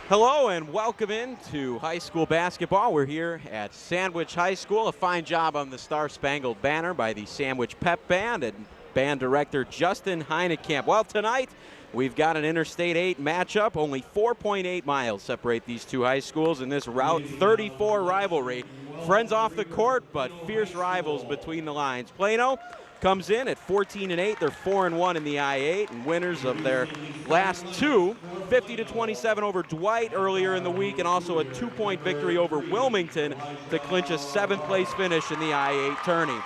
Hello and welcome in to high school basketball. We're here at Sandwich High School. A fine job on the Star Spangled Banner by the Sandwich Pep Band and band director Justin Heinekamp. Well, tonight we've got an Interstate 8 matchup. Only 4.8 miles separate these two high schools in this Route 34 rivalry. Friends off the court, but fierce rivals between the lines. Plano comes in at 14-8. They're 4-1 in the I-8, and winners of their last two, 50-27 over Dwight earlier in the week, and also a 2-point victory over Wilmington to clinch a 7th-place finish in the I-8 tourney.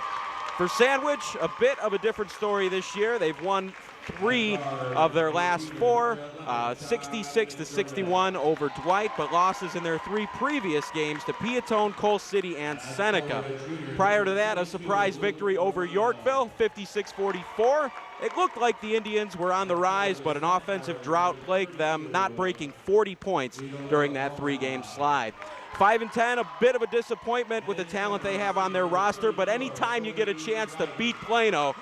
For Sandwich, a bit of a different story this year. They've won 3 of their last 4, 66-61 over Dwight, but losses in their 3 previous games to Piatone, Coal City, and Seneca. Prior to that, a surprise victory over Yorkville, 56-44. It looked like the Indians were on the rise, but an offensive drought plagued them, not breaking 40 points during that 3-game slide. 5-10, a bit of a disappointment with the talent they have on their roster, but anytime you get a chance to beat Plano,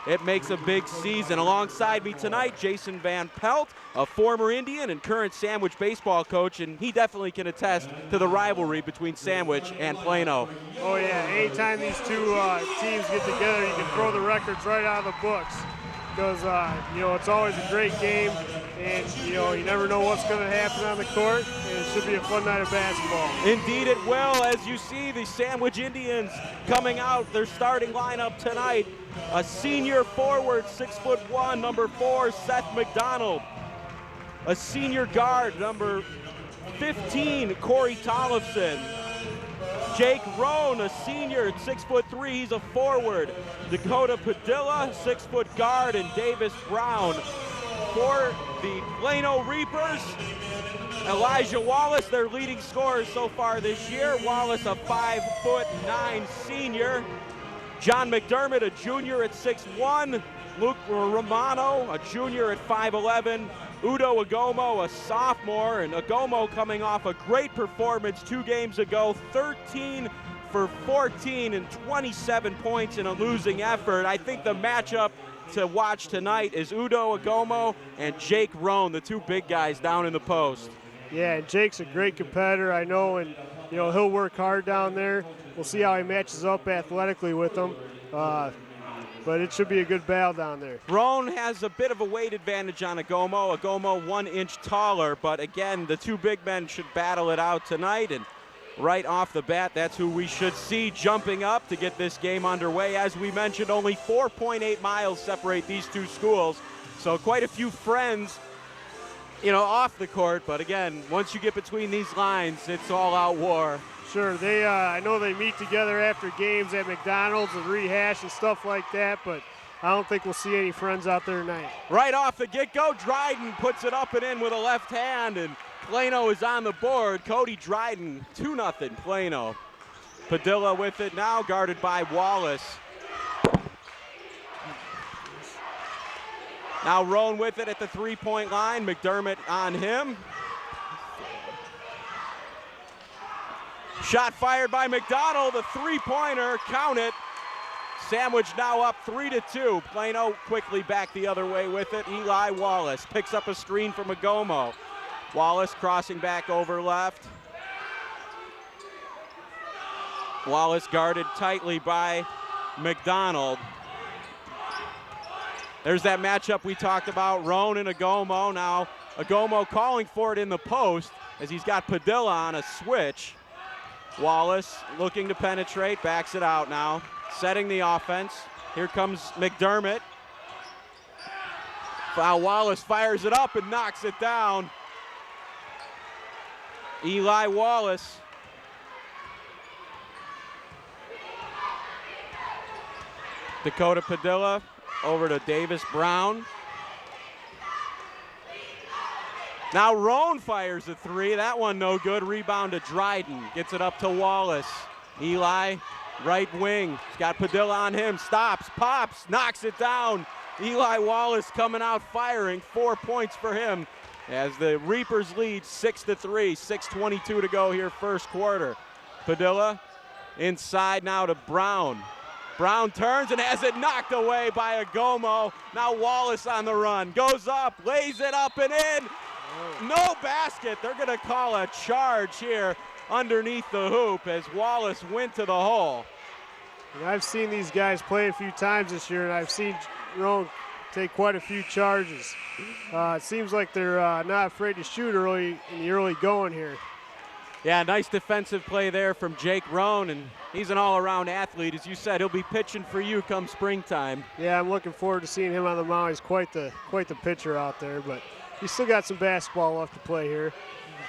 it makes a big season. Alongside me tonight, Jason Van Pelt, a former Indian and current Sandwich baseball coach, and he definitely can attest to the rivalry between Sandwich and Plano. Oh yeah, anytime these two teams get together, you can throw the records right out of the books. Because, it's always a great game, and, you never know what's going to happen on the court, and it should be a fun night of basketball. Indeed it will, as you see the Sandwich Indians coming out, their starting lineup tonight. A senior forward, 6'1", number 4, Seth McDonald. A senior guard, number 15, Corey Tollefson. Jake Roan, a senior at 6'3", he's a forward. Dakota Padilla, 6-foot guard, and Davis Brown. For the Plano Reapers, Elijah Wallace, their leading scorer so far this year. Wallace, a 5'9" senior. John McDermott, a junior at 6'1". Luke Romano, a junior at 5'11". Udo Agomo, a sophomore, and Agomo coming off a great performance 2 games ago, 13 for 14 and 27 points in a losing effort. I think the matchup to watch tonight is Udo Agomo and Jake Roan, the 2 big guys down in the post. Yeah, and Jake's a great competitor, I know, and he'll work hard down there. We'll see how he matches up athletically with them. But it should be a good battle down there. Roan has a bit of a weight advantage on Agomo. Agomo 1 inch taller, but again, the 2 big men should battle it out tonight. And right off the bat, that's who we should see jumping up to get this game underway. As we mentioned, only 4.8 miles separate these 2 schools. So quite a few friends, off the court. But again, once you get between these lines, it's all-out war. Sure, I know they meet together after games at McDonald's and rehash and stuff like that, but I don't think we'll see any friends out there tonight. Right off the get-go, Dryden puts it up and in with a left hand, and Plano is on the board. Cody Dryden, 2-0 Plano. Padilla with it now, guarded by Wallace. Now Roan with it at the 3-point line. McDermott on him. Shot fired by McDonald, a 3-pointer, count it. Sandwich now up 3-2. Plano quickly back the other way with it. Eli Wallace picks up a screen from Agomo. Wallace crossing back over left. Wallace guarded tightly by McDonald. There's that matchup we talked about, Roan and Agomo. Now Agomo calling for it in the post as he's got Padilla on a switch. Wallace looking to penetrate, backs it out now, setting the offense. Here comes McDermott. Wallace fires it up and knocks it down. Eli Wallace. Dakota Padilla over to Davis Brown. Now Roan fires a 3, that one no good, rebound to Dryden, gets it up to Wallace. Eli, right wing, he's got Padilla on him, stops, pops, knocks it down. Eli Wallace coming out firing, 4 points for him as the Reapers lead 6-3, 6:22 to go here first quarter. Padilla inside now to Brown. Brown turns and has it knocked away by Agomo. Now Wallace on the run, goes up, lays it up and in. No basket. They're going to call a charge here underneath the hoop as Wallace went to the hole. And I've seen these guys play a few times this year, and I've seen Roan take quite a few charges. It seems like they're not afraid to shoot early in the early going here. Yeah, nice defensive play there from Jake Roan, and he's an all-around athlete. As you said, he'll be pitching for you come springtime. Yeah, I'm looking forward to seeing him on the mound. He's quite the pitcher out there, but he's still got some basketball left to play here.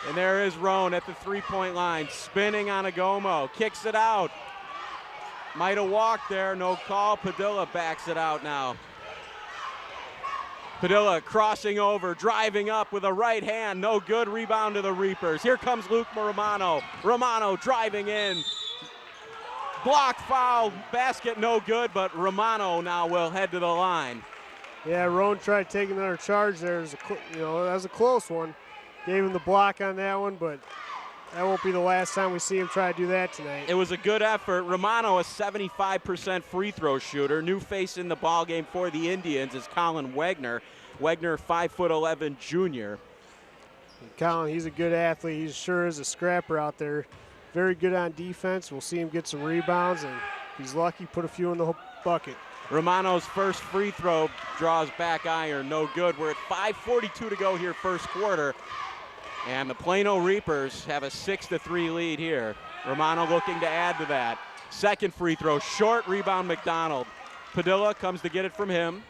And there is Roan at the three-point line, spinning on Agomo, kicks it out. Might have walked there, no call. Padilla backs it out now. Padilla crossing over, driving up with a right hand, no good, rebound to the Reapers. Here comes Luke Romano. Romano driving in. Block foul, basket no good, but Romano now will head to the line. Yeah, Roan tried taking another charge there. That was a close one. Gave him the block on that one, but that won't be the last time we see him try to do that tonight. It was a good effort. Romano, a 75% free throw shooter. New face in the ballgame for the Indians is Colin Wagner. Wagner, 5'11" junior. And Colin, he's a good athlete. He sure is a scrapper out there. Very good on defense. We'll see him get some rebounds, and if he's lucky, put a few in the bucket. Romano's first free throw draws back iron, no good. We're at 5:42 to go here first quarter. And the Plano Reapers have a 6-3 lead here. Romano looking to add to that. Second free throw, short, rebound McDonald. Padilla comes to get it from him.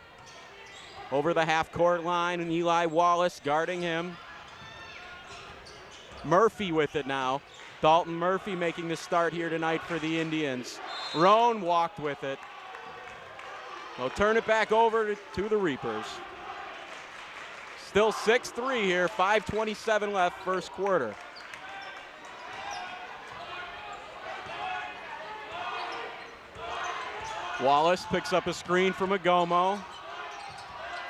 Over the half-court line, and Eli Wallace guarding him. Murphy with it now. Dalton Murphy making the start here tonight for the Indians. Roan walked with it. They'll turn it back over to the Reapers. Still 6-3 here, 5:27 left first quarter. Wallace picks up a screen from Agomo.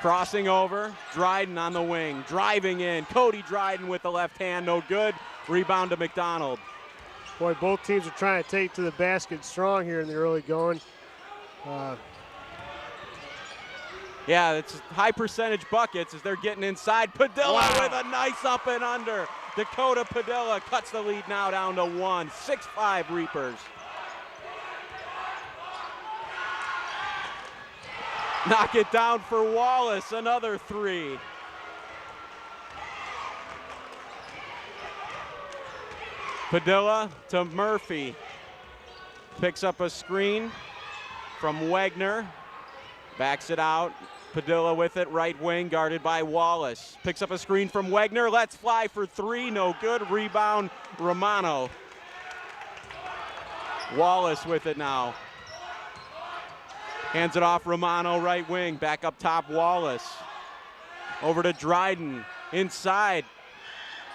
Crossing over, Dryden on the wing, driving in. Cody Dryden with the left hand, no good. Rebound to McDonald. Boy, both teams are trying to take to the basket strong here in the early going. Yeah, it's high percentage buckets as they're getting inside. Padilla with a nice up and under. Dakota Padilla cuts the lead now down to 1. 6-5 Reapers. Knock it down for Wallace, another 3. Padilla to Murphy. Picks up a screen from Wagner. Backs it out. Padilla with it, right wing, guarded by Wallace. Picks up a screen from Wagner, lets fly for 3, no good. Rebound, Romano. Wallace with it now. Hands it off, Romano, right wing. Back up top, Wallace. Over to Dryden, inside.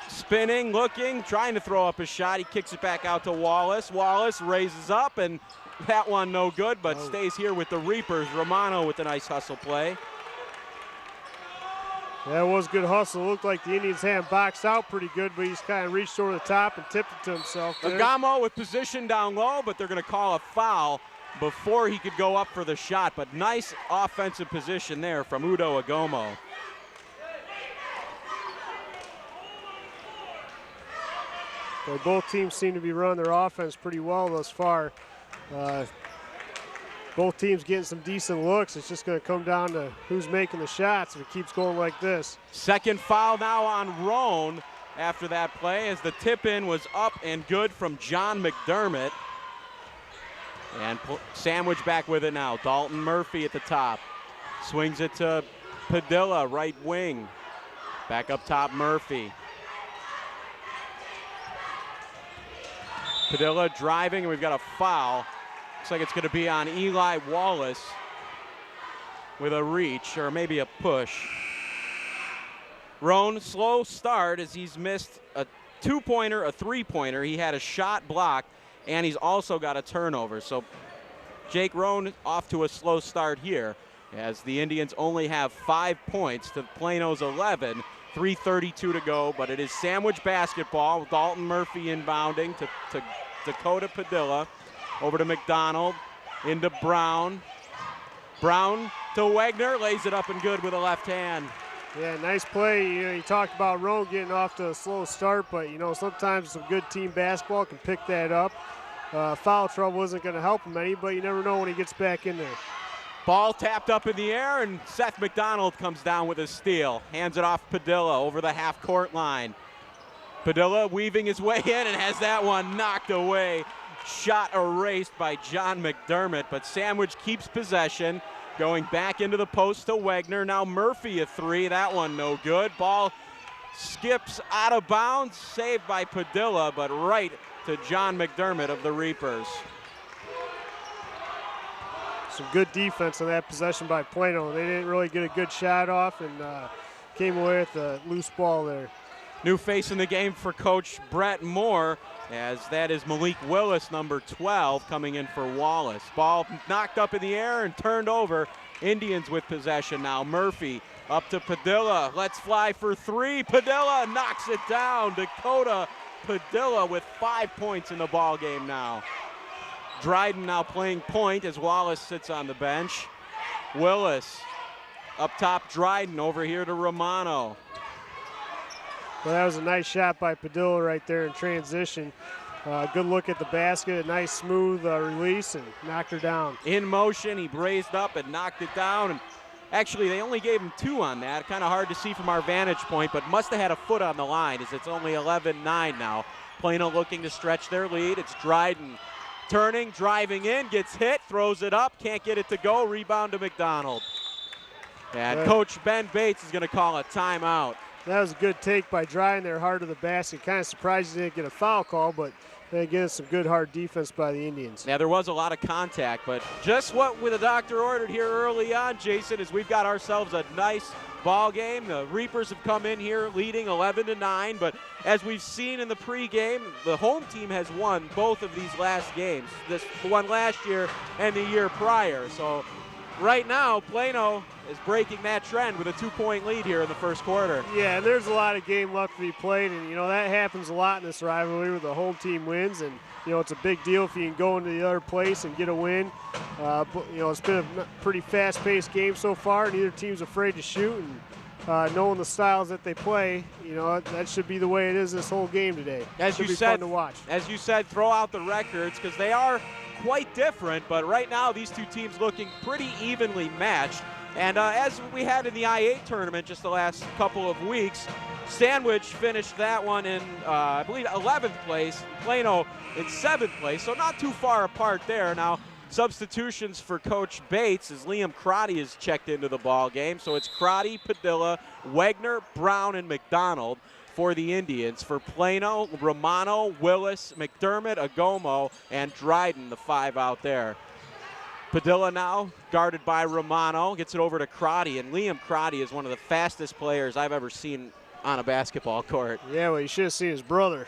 Spinning, looking, trying to throw up a shot. He kicks it back out to Wallace. Wallace raises up, and that one no good, but stays here with the Reapers. Romano with a nice hustle play. That was good hustle. Looked like the Indians had him boxed out pretty good, but he's kind of reached over the top and tipped it to himself there. Agamo with position down low, but they're going to call a foul before he could go up for the shot. But nice offensive position there from Udo Agomo. Well, both teams seem to be running their offense pretty well thus far. Both teams getting some decent looks. It's just going to come down to who's making the shots if it keeps going like this. Second foul now on Roan after that play as the tip-in was up and good from John McDermott. And Sandwich back with it now. Dalton Murphy at the top. Swings it to Padilla, right wing. Back up top, Murphy. Padilla driving, and we've got a foul. Looks like it's going to be on Eli Wallace with a reach, or maybe a push. Roan, slow start as he's missed a two-pointer, a three-pointer. He had a shot blocked, and he's also got a turnover. So Jake Roan off to a slow start here as the Indians only have 5 points to Plano's 11. 3:32 to go, but it is Sandwich basketball. Dalton Murphy inbounding to Dakota Padilla. Over to McDonald, into Brown. Brown to Wagner, lays it up and good with a left hand. Yeah, nice play. You know, you talked about Roan getting off to a slow start, but you know, sometimes some good team basketball can pick that up. Foul trouble isn't going to help him any, but you never know when he gets back in there. Ball tapped up in the air, and Seth McDonald comes down with a steal. Hands it off Padilla over the half-court line. Padilla weaving his way in and has that one knocked away. Shot erased by John McDermott, but Sandwich keeps possession. Going back into the post to Wagner. Now Murphy a three. That one no good. Ball skips out of bounds. Saved by Padilla, but right to John McDermott of the Reapers. Some good defense on that possession by Plano. They didn't really get a good shot off and came away with a loose ball there. New face in the game for Coach Brett Moore, as that is Malik Willis, number 12, coming in for Wallace. Ball knocked up in the air and turned over. Indians with possession now. Murphy up to Padilla. Let's fly for three. Padilla knocks it down. Dakota Padilla with 5 points in the ball game now. Dryden now playing point as Wallace sits on the bench. Willis up top, Dryden over here to Romano. Well, that was a nice shot by Padilla right there in transition. Good look at the basket, a nice smooth release, and knocked her down. In motion, he brazed up and knocked it down. And actually, they only gave him 2 on that. Kind of hard to see from our vantage point, but must have had a foot on the line, as it's only 11-9 now. Plano looking to stretch their lead. It's Dryden turning, driving in, gets hit, throws it up, can't get it to go. Rebound to McDonald. And Coach Ben Bates is going to call a timeout. That was a good take by Dryden there, hard to the basket. Kind of surprised he didn't get a foul call, but then again, some good hard defense by the Indians. Yeah, there was a lot of contact, but just what the doctor ordered here early on, Jason, is we've got ourselves a nice ball game. The Reapers have come in here leading 11-9, but as we've seen in the pregame, the home team has won both of these last games. The one last year and the year prior. So right now, Plano is breaking that trend with a 2-point lead here in the first quarter. Yeah, and there's a lot of game left to be played, and you know that happens a lot in this rivalry where the home team wins, and you know it's a big deal if you can go into the other place and get a win. But you know it's been a pretty fast-paced game so far. Neither team's afraid to shoot, and knowing the styles that they play, you know that should be the way it is this whole game today. As you said, fun to watch. As you said, throw out the records because they are quite different. But right now, these two teams looking pretty evenly matched. And as we had in the I-8 tournament just the last couple of weeks, Sandwich finished that one in, I believe, 11th place, Plano in 7th place, so not too far apart there. Now, substitutions for Coach Bates as Liam Crotty has checked into the ball game. So it's Crotty, Padilla, Wagner, Brown, and McDonald for the Indians. For Plano, Romano, Willis, McDermott, Agomo, and Dryden, the 5 out there. Padilla now guarded by Romano, gets it over to Crotty, and Liam Crotty is one of the fastest players I've ever seen on a basketball court. Yeah, well, you should have seen his brother.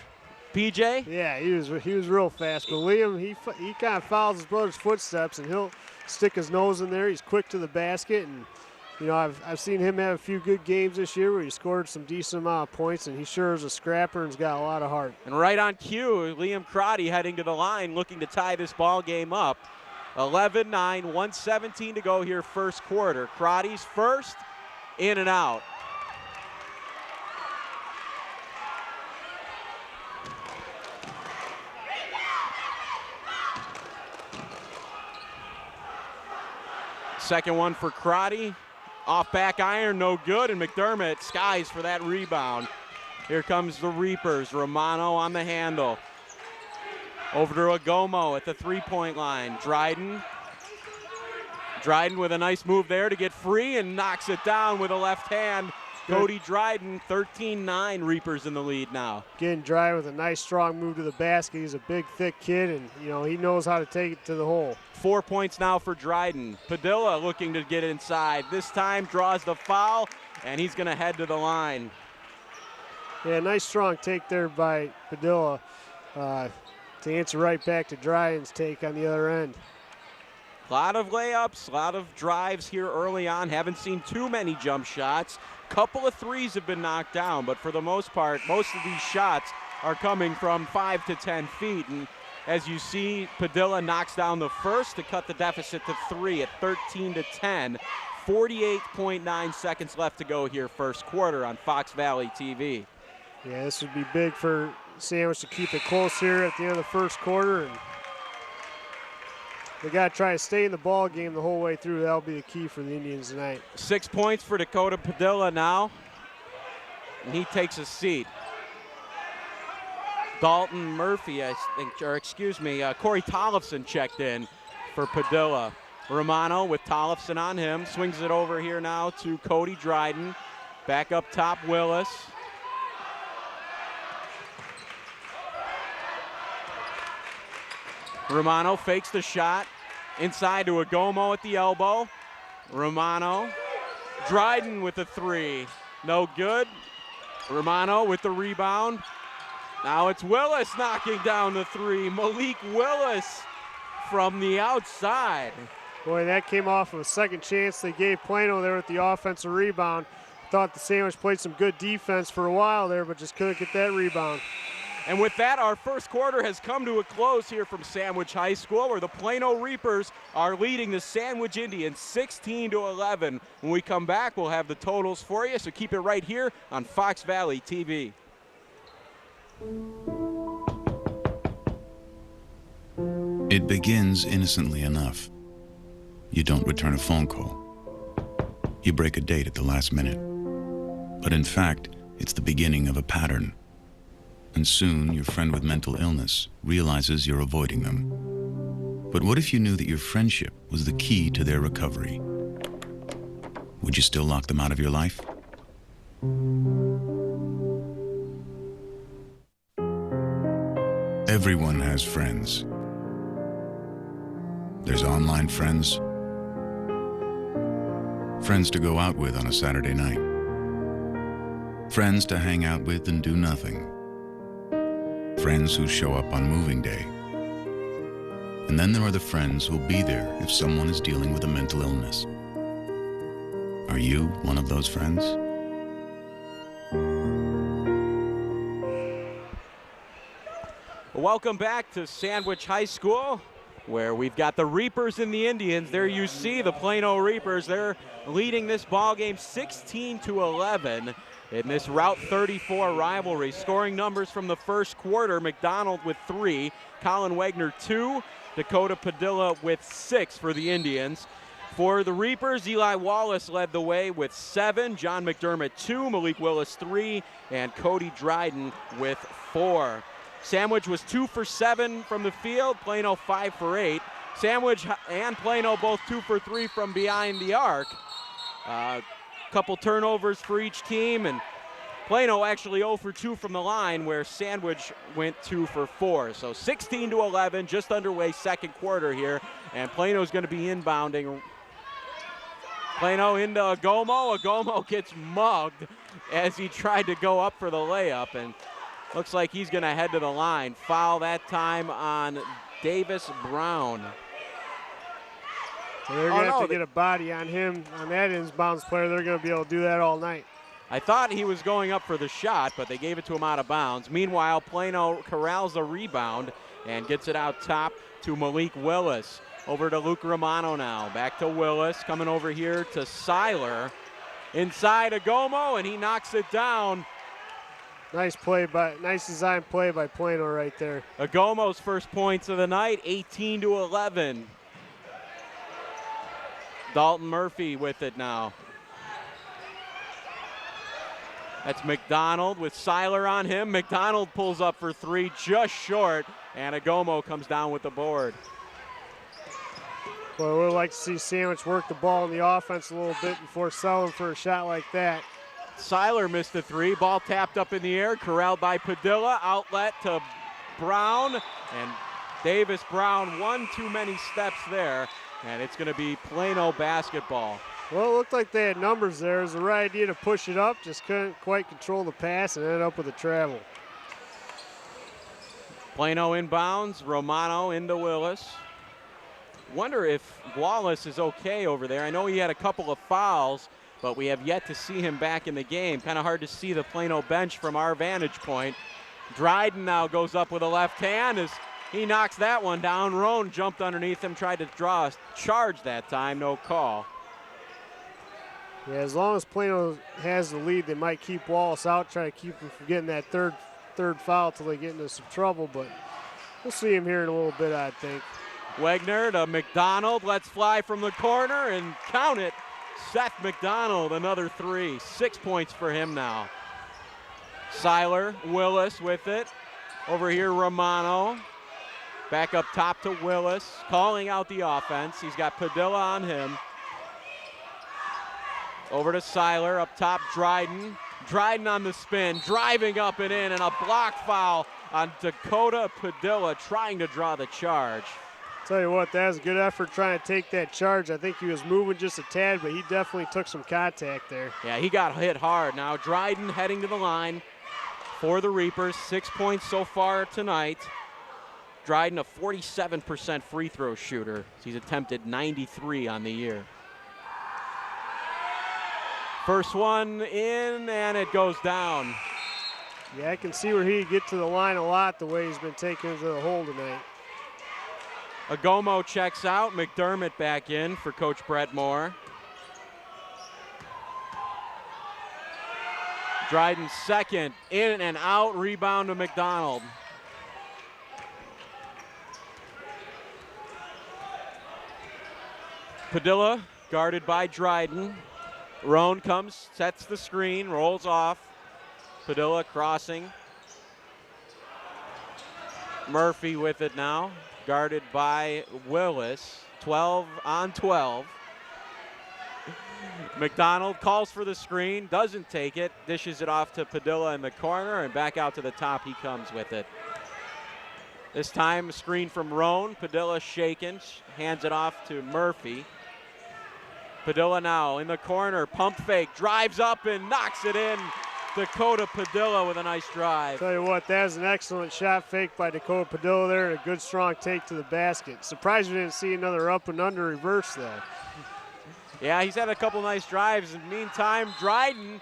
PJ? Yeah, he was real fast. But Liam, he kind of follows his brother's footsteps, and he'll stick his nose in there. He's quick to the basket, and you know I've seen him have a few good games this year where he scored some decent amount of points, and he sure is a scrapper and's got a lot of heart. And right on cue, Liam Crotty heading to the line, looking to tie this ball game up. 11-9, 1:17 to go here first quarter. Crotty's first, in and out. Second one for Crotty. Off back iron, no good, and McDermott skies for that rebound. Here comes the Reapers. Romano on the handle. Over to Agomo at the three-point line. Dryden with a nice move there to get free and knocks it down with a left hand. Cody Dryden, 13-9, Reapers in the lead now. Getting dry with a nice strong move to the basket. He's a big, thick kid, and you know he knows how to take it to the hole. 4 points now for Dryden. Padilla looking to get inside. This time draws the foul, and he's going to head to the line. Yeah, nice strong take there by Padilla. To answer right back to Dryden's take on the other end. A lot of layups, a lot of drives here early on. Haven't seen too many jump shots. Couple of threes have been knocked down, but for the most part, most of these shots are coming from 5 to 10 feet. And as you see, Padilla knocks down the first to cut the deficit to 3 at 13-10. 48.9 seconds left to go here first quarter on Fox Valley TV. Yeah, this would be big for Sandwich to keep it close here at the end of the first quarter. And they got to try to stay in the ball game the whole way through. That'll be the key for the Indians tonight. 6 points for Dakota Padilla now. And he takes a seat. Dalton Murphy, I think, or excuse me, Corey Tollefson checked in for Padilla. Romano with Tollefson on him, swings it over here now to Cody Dryden. Back up top, Willis. Romano fakes the shot. Inside to Agomo at the elbow. Romano. Dryden with a three. No good. Romano with the rebound. Now it's Willis knocking down the three. Malik Willis from the outside. Boy, that came off of a second chance they gave Plano there with the offensive rebound. Thought the Sandwich played some good defense for a while there, but just couldn't get that rebound. And with that, our first quarter has come to a close here from Sandwich High School, where the Plano Reapers are leading the Sandwich Indians 16-11. When we come back, we'll have the totals for you, so keep it right here on Fox Valley TV. It begins innocently enough. You don't return a phone call. You break a date at the last minute. But in fact, it's the beginning of a pattern. And soon, your friend with mental illness realizes you're avoiding them. But what if you knew that your friendship was the key to their recovery? Would you still lock them out of your life? Everyone has friends. There's online friends, friends to go out with on a Saturday night, friends to hang out with and do nothing, friends who show up on moving day. And then there are the friends who'll be there if someone is dealing with a mental illness. Are you one of those friends? Welcome back to Sandwich High School, where we've got the Reapers and the Indians. There you see the Plano Reapers. They're leading this ball game 16-11 in this Route 34 rivalry. Scoring numbers from the first quarter: McDonald with 3, Colin Wagner 2, Dakota Padilla with 6 for the Indians. For the Reapers, Eli Wallace led the way with 7, John McDermott 2, Malik Willis 3, and Cody Dryden with 4. Sandwich was 2 for 7 from the field, Plano 5 for 8. Sandwich and Plano both 2 for 3 from behind the arc. Couple turnovers for each team, and Plano actually 0 for 2 from the line, where Sandwich went 2 for 4. So 16-11, just underway second quarter here, and Plano's going to be inbounding. Plano into Agomo. Agomo gets mugged as he tried to go up for the layup, and looks like he's going to head to the line. Foul that time on Davis Brown. So they're going to have to get a body on him, on that inbounds player. They're going to be able to do that all night. I thought he was going up for the shot, but they gave it to him out of bounds. Meanwhile, Plano corrals a rebound and gets it out top to Malik Willis. Over to Luke Romano now. Back to Willis, coming over here to Seiler. Inside Agomo, and he knocks it down. Nice design play by Plano right there. Agomo's first points of the night, 18-11. Dalton Murphy with it now. That's McDonald with Seiler on him. McDonald pulls up for 3, just short, and Agomo comes down with the board. Well, we would like to see Sandwich work the ball in the offense a little bit before selling for a shot like that. Seiler missed the 3. Ball tapped up in the air, corralled by Padilla. Outlet to Brown, and Davis Brown, one too many steps there, and it's going to be Plano basketball. Well, it looked like they had numbers there. It was the right idea to push it up, just couldn't quite control the pass and ended up with a travel. Plano inbounds, Romano into Willis. Wonder if Wallace is okay over there. I know he had a couple of fouls, but we have yet to see him back in the game. Kind of hard to see the Plano bench from our vantage point. Dryden now goes up with a left hand as he knocks that one down. Roan jumped underneath him, tried to draw a charge that time, no call. Yeah, as long as Plano has the lead, they might keep Wallace out, try to keep him from getting that third foul till they get into some trouble, but we'll see him here in a little bit, I think. Wegner to McDonald, lets fly from the corner and count it. Seth McDonald, another 3. 6 points for him now. Seiler, Willis with it. Over here, Romano. Back up top to Willis, calling out the offense. He's got Padilla on him. Over to Seiler, up top, Dryden. Dryden on the spin, driving up and in, and a block foul on Dakota Padilla, trying to draw the charge. Tell you what, that was a good effort trying to take that charge. I think he was moving just a tad, but he definitely took some contact there. Yeah, he got hit hard. Now Dryden heading to the line for the Reapers. 6 points so far tonight. Dryden, a 47% free throw shooter. He's attempted 93 on the year. First one in, and it goes down. Yeah, I can see where he'd get to the line a lot the way he's been taking it to the hole tonight. Agomo checks out. McDermott back in for Coach Brett Moore. Dryden second, in and out, rebound to McDonald. Padilla guarded by Dryden. Roan comes, sets the screen, rolls off. Padilla crossing. Murphy with it now, guarded by Willis. 12 on 12. McDonald calls for the screen, doesn't take it, dishes it off to Padilla in the corner, and back out to the top he comes with it. This time, a screen from Roan. Padilla shaken, hands it off to Murphy. Padilla now in the corner, pump fake, drives up and knocks it in. Dakota Padilla with a nice drive. Tell you what, that was an excellent shot fake by Dakota Padilla there, and a good strong take to the basket. Surprised we didn't see another up and under reverse there. Yeah, he's had a couple nice drives. In the meantime, Dryden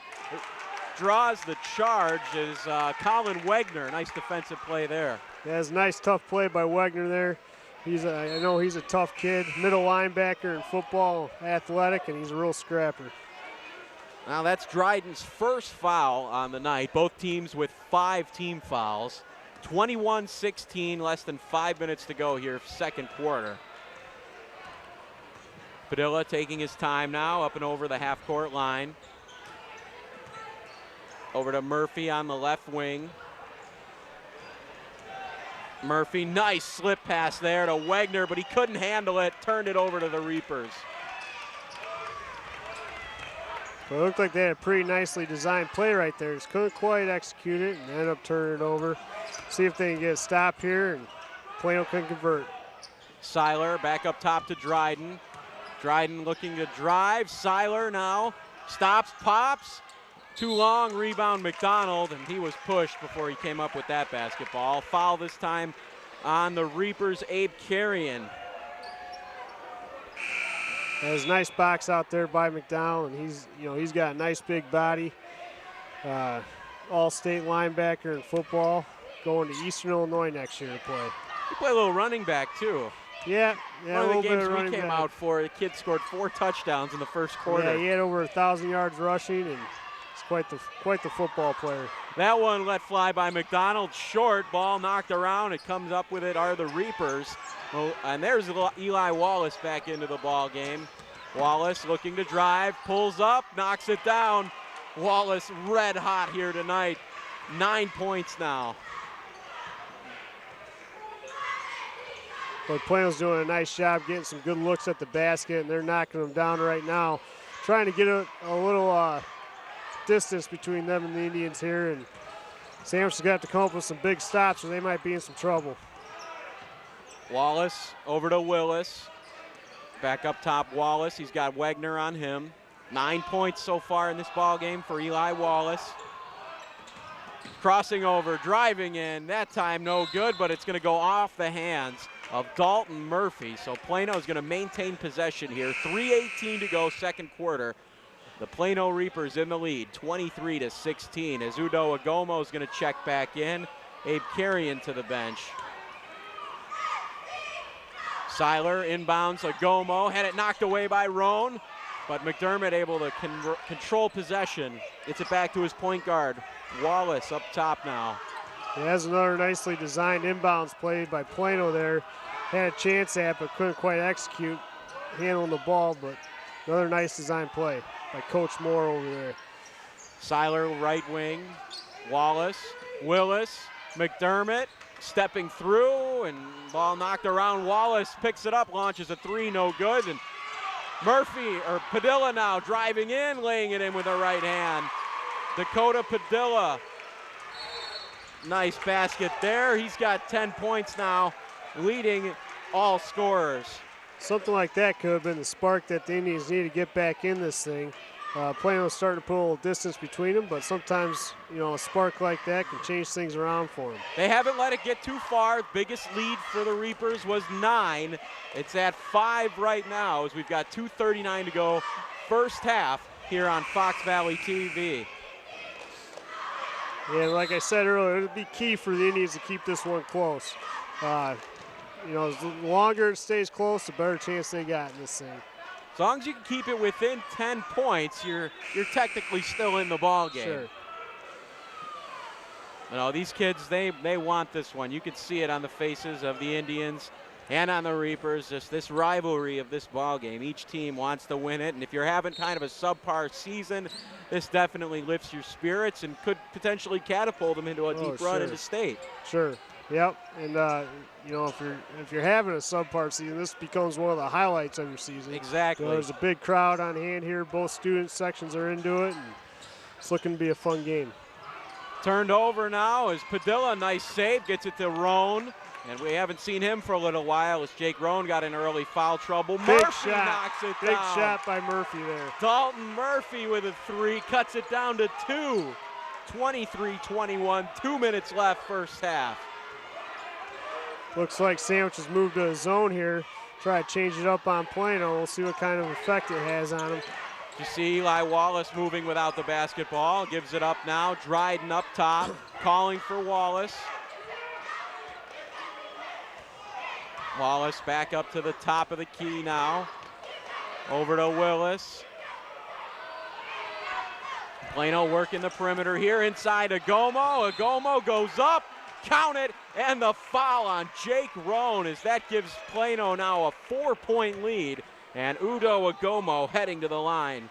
draws the charge as Colin Wegner. Nice defensive play there. Yeah, it's a nice tough play by Wegner there. I know he's a tough kid, middle linebacker in football, athletic, and he's a real scrapper. Now that's Dryden's first foul on the night. Both teams with 5 team fouls. 21-16, less than 5 minutes to go here, second quarter. Padilla taking his time now, up and over the half-court line. Over to Murphy on the left wing. Murphy, nice slip pass there to Wegner, but he couldn't handle it, turned it over to the Reapers. Well, it looked like they had a pretty nicely designed play right there. Just couldn't quite execute it and ended up turning it over. See if they can get a stop here, and Plano can convert. Seiler back up top to Dryden. Dryden looking to drive. Seiler now stops, pops. Too long, rebound McDonald, and he was pushed before he came up with that basketball. Foul this time on the Reapers, Abe Carrion. There's a nice box out there by McDonald, and he's got a nice big body. All-state linebacker in football, going to Eastern Illinois next year to play. He played a little running back too. Yeah, one of the games we came out for, the kid scored 4 touchdowns in the first quarter. Yeah, he had over 1,000 yards rushing, and he's quite the football player. That one let fly by McDonald, short, ball knocked around. It comes up with it are the Reapers. Well, and there's Eli Wallace back into the ball game. Wallace looking to drive, pulls up, knocks it down. Wallace red hot here tonight. 9 points now. But Plano's doing a nice job getting some good looks at the basket, and they're knocking them down right now. Trying to get a little distance between them and the Indians here, and Sandwich has got to come up with some big stops or they might be in some trouble. Wallace over to Willis. Back up top, Wallace. He's got Wegner on him. 9 points so far in this ball game for Eli Wallace. Crossing over, driving in. That time no good, but it's going to go off the hands of Dalton Murphy. So Plano is going to maintain possession here. 3:18 to go, second quarter. The Plano Reapers in the lead, 23-16. As Udo Agomo is going to check back in. Abe Carrion to the bench. Seiler inbounds Agomo, had it knocked away by Roan. but McDermott able to control possession. Gets it back to his point guard. Wallace up top now. He has another nicely designed inbounds play by Plano there. Had a chance at, but couldn't quite execute handling the ball, but another nice design play by Coach Moore over there. Seiler right wing. Wallace, Willis, McDermott stepping through, and ball knocked around. Wallace picks it up, launches a three, no good. And Padilla now driving in, laying it in with the right hand. Dakota Padilla. Nice basket there. He's got 10 points now, leading all scorers. Something like that could have been the spark that the Indians need to get back in this thing. Plano's starting to put a little distance between them, but sometimes, a spark like that can change things around for them. They haven't let it get too far. Biggest lead for the Reapers was 9. It's at 5 right now as we've got 2:39 to go, first half here on Fox Valley TV. Yeah, like I said earlier, it'll be key for the Indians to keep this one close. As longer it stays close, the better chance they got in this thing. As long as you can keep it within 10 points, you're technically still in the ball game. Sure. These kids, they want this one. You can see it on the faces of the Indians and on the Reapers, just this rivalry of this ball game. Each team wants to win it, and if you're having kind of a subpar season, this definitely lifts your spirits and could potentially catapult them into a deep run into state. Sure. Yep, and if you're having a subpar season, this becomes one of the highlights of your season. Exactly. There's a big crowd on hand here. Both student sections are into it, and it's looking to be a fun game. Turned over now is Padilla. Nice save, gets it to Roan, and we haven't seen him for a little while as Jake Roan got in early foul trouble. Murphy knocks it down. Big shot by Murphy there. Dalton Murphy with a 3, cuts it down to 2. 23-21, 2 minutes left first half. Looks like Sandwich has moved to a zone here. Try to change it up on Plano. We'll see what kind of effect it has on him. You see Eli Wallace moving without the basketball. Gives it up now. Dryden up top, calling for Wallace. Wallace back up to the top of the key now. Over to Willis. Plano working the perimeter here inside Agomo. Agomo goes up. Count it, and the foul on Jake Roan as that gives Plano now a 4-point lead, and Udo Agomo heading to the line.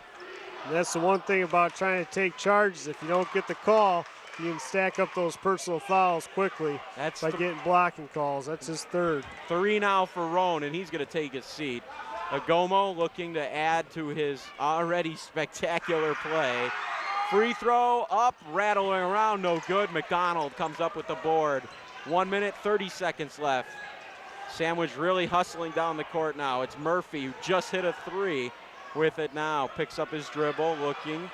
And that's the one thing about trying to take charges. If you don't get the call, you can stack up those personal fouls quickly by getting blocking calls. That's his 3rd. 3 now for Roan, and he's going to take his seat. Agomo looking to add to his already spectacular play. Free throw up, rattling around, no good. McDonald comes up with the board. 1 minute, 30 seconds left. Sandwich really hustling down the court now. It's Murphy who just hit a 3 with it now. Picks up his dribble, looking,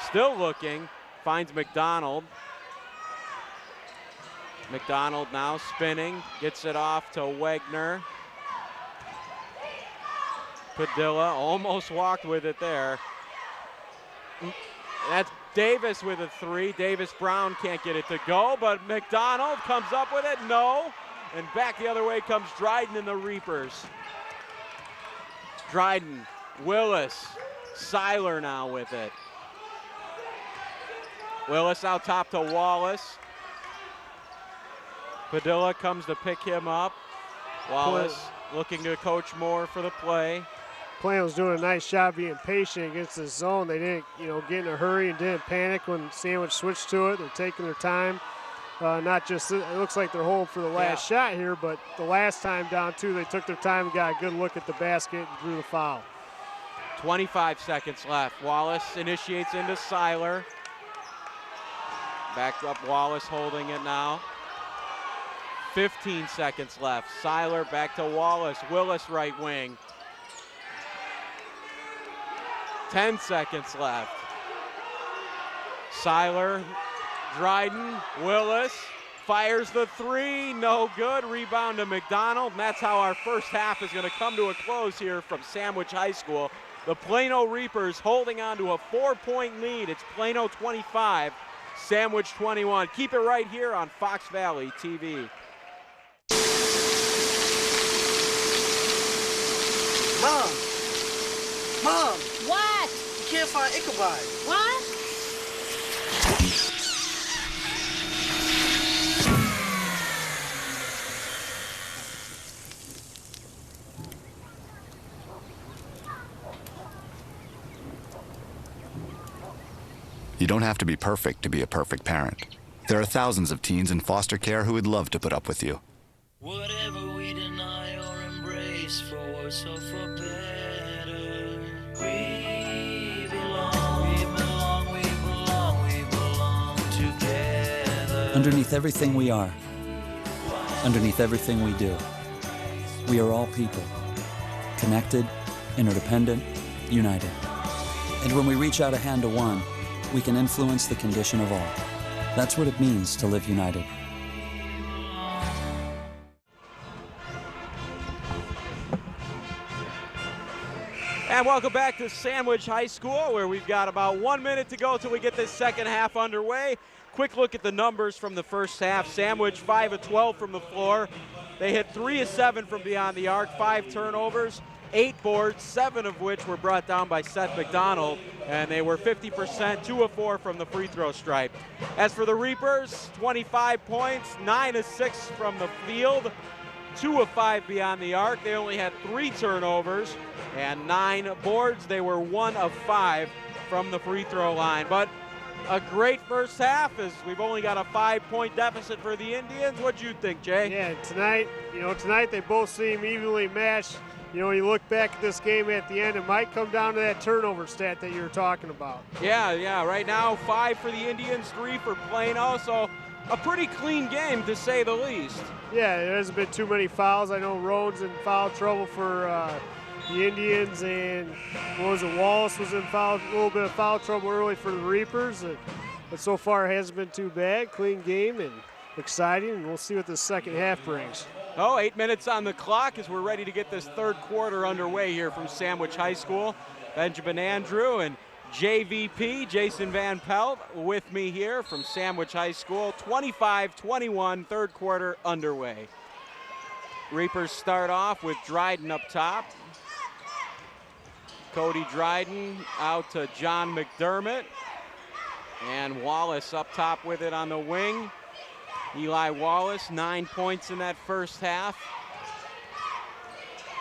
still looking, finds McDonald. McDonald now spinning, gets it off to Wegner. Padilla almost walked with it there. That's Davis with a 3. Davis Brown can't get it to go, but McDonald comes up with it, no. And back the other way comes Dryden and the Reapers. Dryden, Willis, Seiler now with it. Willis out top to Wallace. Padilla comes to pick him up. Wallace looking to Coach Moore for the play. Plano's doing a nice job being patient against the zone. They didn't, get in a hurry and didn't panic when Sandwich switched to it. They're taking their time. Not just, it looks like they're holding for the last shot here, but the last time down 2, they took their time and got a good look at the basket and drew the foul. 25 seconds left. Wallace initiates into Seiler. Back up Wallace holding it now. 15 seconds left. Seiler back to Wallace. Willis right wing. 10 seconds left. Seiler, Dryden, Willis fires the 3, no good. Rebound to McDonald, and that's how our first half is going to come to a close here from Sandwich High School. The Plano Reapers holding on to a 4-point lead. It's Plano 25, Sandwich 21. Keep it right here on Fox Valley TV. Mom, Mom! What? You can't find Ichabod. What? You don't have to be perfect to be a perfect parent. There are thousands of teens in foster care who would love to put up with you. Whatever we deny or embrace, for worse or for better, we belong, we belong, we belong, we belong together. Underneath everything we are, underneath everything we do, we are all people, connected, interdependent, united. And when we reach out a hand to one, we can influence the condition of all. That's what it means to live united. And welcome back to Sandwich High School, where we've got about 1 minute to go till we get this second half underway. Quick look at the numbers from the first half. Sandwich 5 of 12 from the floor. They hit 3 of 7 from beyond the arc, 5 turnovers, 8 boards, 7 of which were brought down by Seth McDonald, and they were 50%, 2 of 4 from the free throw stripe. As for the Reapers, 25 points, 9 of 6 from the field, 2 of 5 beyond the arc. They only had 3 turnovers and 9 boards. They were 1 of 5 from the free throw line. But a great first half, as we've only got a 5-point deficit for the Indians. What'd you think, Jay? Yeah, tonight they both seem evenly matched. When you look back at this game at the end, it might come down to that turnover stat that you were talking about. Yeah. Right now, 5 for the Indians, 3 for Plano. So a pretty clean game, to say the least. Yeah, there hasn't been too many fouls. I know Rhodes in foul trouble for the Indians, and Wallace was in a little bit of foul trouble early for the Reapers. But so far it hasn't been too bad. Clean game and exciting, and we'll see what the second half brings. 8 minutes on the clock as we're ready to get this third quarter underway here from Sandwich High School. Benjamin Andrew and JVP, Jason Van Pelt, with me here from Sandwich High School. 25-21, third quarter underway. Reapers start off with Dryden up top. Cody Dryden out to John McDermott. And Wallace up top with it on the wing. Eli Wallace, 9 points in that first half.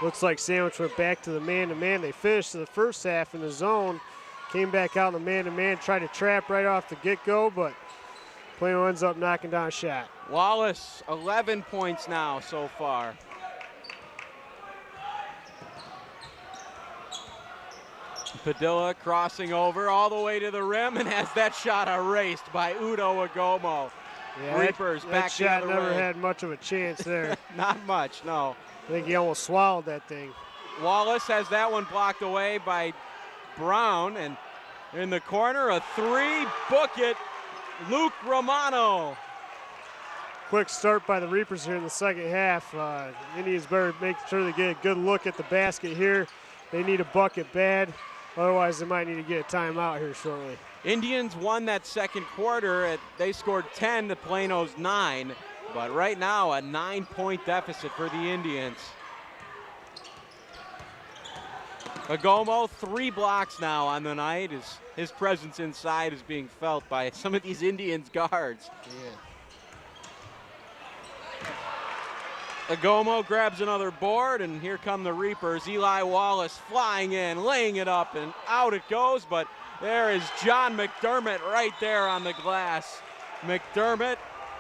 Looks like Sandwich went back to the man-to-man. They finished the first half in the zone, came back out in the man-to-man, tried to trap right off the get-go, but Plano ends up knocking down a shot. Wallace, 11 points now so far. Padilla crossing over all the way to the rim and has that shot erased by Udo Agomo. Yeah, Reapers back the that shot other never way. had much of a chance there. Not much, no. I think he almost swallowed that thing. Wallace has that one blocked away by Brown, and in the corner, a 3, book it, Luke Romano. Quick start by the Reapers here in the second half. Indians better make sure they get a good look at the basket here. They need a bucket bad. Otherwise, they might need to get a timeout here shortly. Indians won that second quarter. They scored 10 to Plano's 9. But right now, a 9-point deficit for the Indians. Agomo, 3 blocks now on the night. His presence inside is being felt by some of these Indians guards. Yeah. Agomo grabs another board, and here come the Reapers. Eli Wallace flying in, laying it up, and out it goes, but there is John McDermott right there on the glass. McDermott,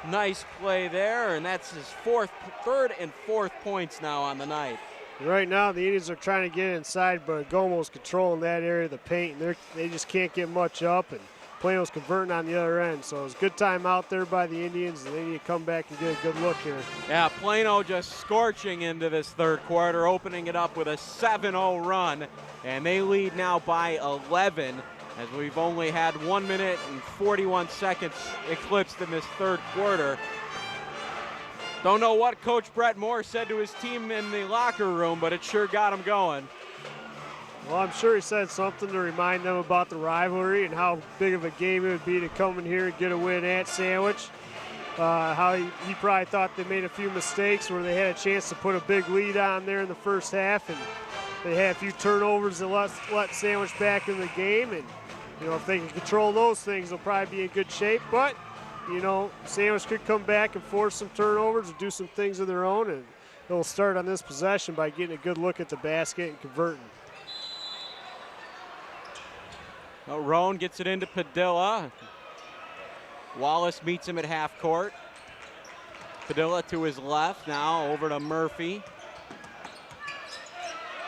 nice play there, and that's his third and fourth points now on the night. Right now, the Indians are trying to get inside, but Agomo's controlling that area of the paint, and they just can't get much up, and Plano's converting on the other end. So it's a good time out there by the Indians, and they need to come back and get a good look here. Yeah, Plano just scorching into this third quarter, opening it up with a 7-0 run, and they lead now by 11. As we've only had 1 minute and 41 seconds eclipsed in this third quarter. Don't know what Coach Brett Moore said to his team in the locker room, but it sure got him going. Well, I'm sure he said something to remind them about the rivalry and how big of a game it would be to come in here and get a win at Sandwich. How he probably thought they made a few mistakes where they had a chance to put a big lead on there in the first half, and they had a few turnovers that let Sandwich back in the game, and you know, if they can control those things, they'll probably be in good shape. But you know, Sandwich could come back and force some turnovers or do some things of their own, and they'll start on this possession by getting a good look at the basket and converting. Well, Roan gets it into Padilla. Wallace meets him at half court. Padilla to his left, now over to Murphy.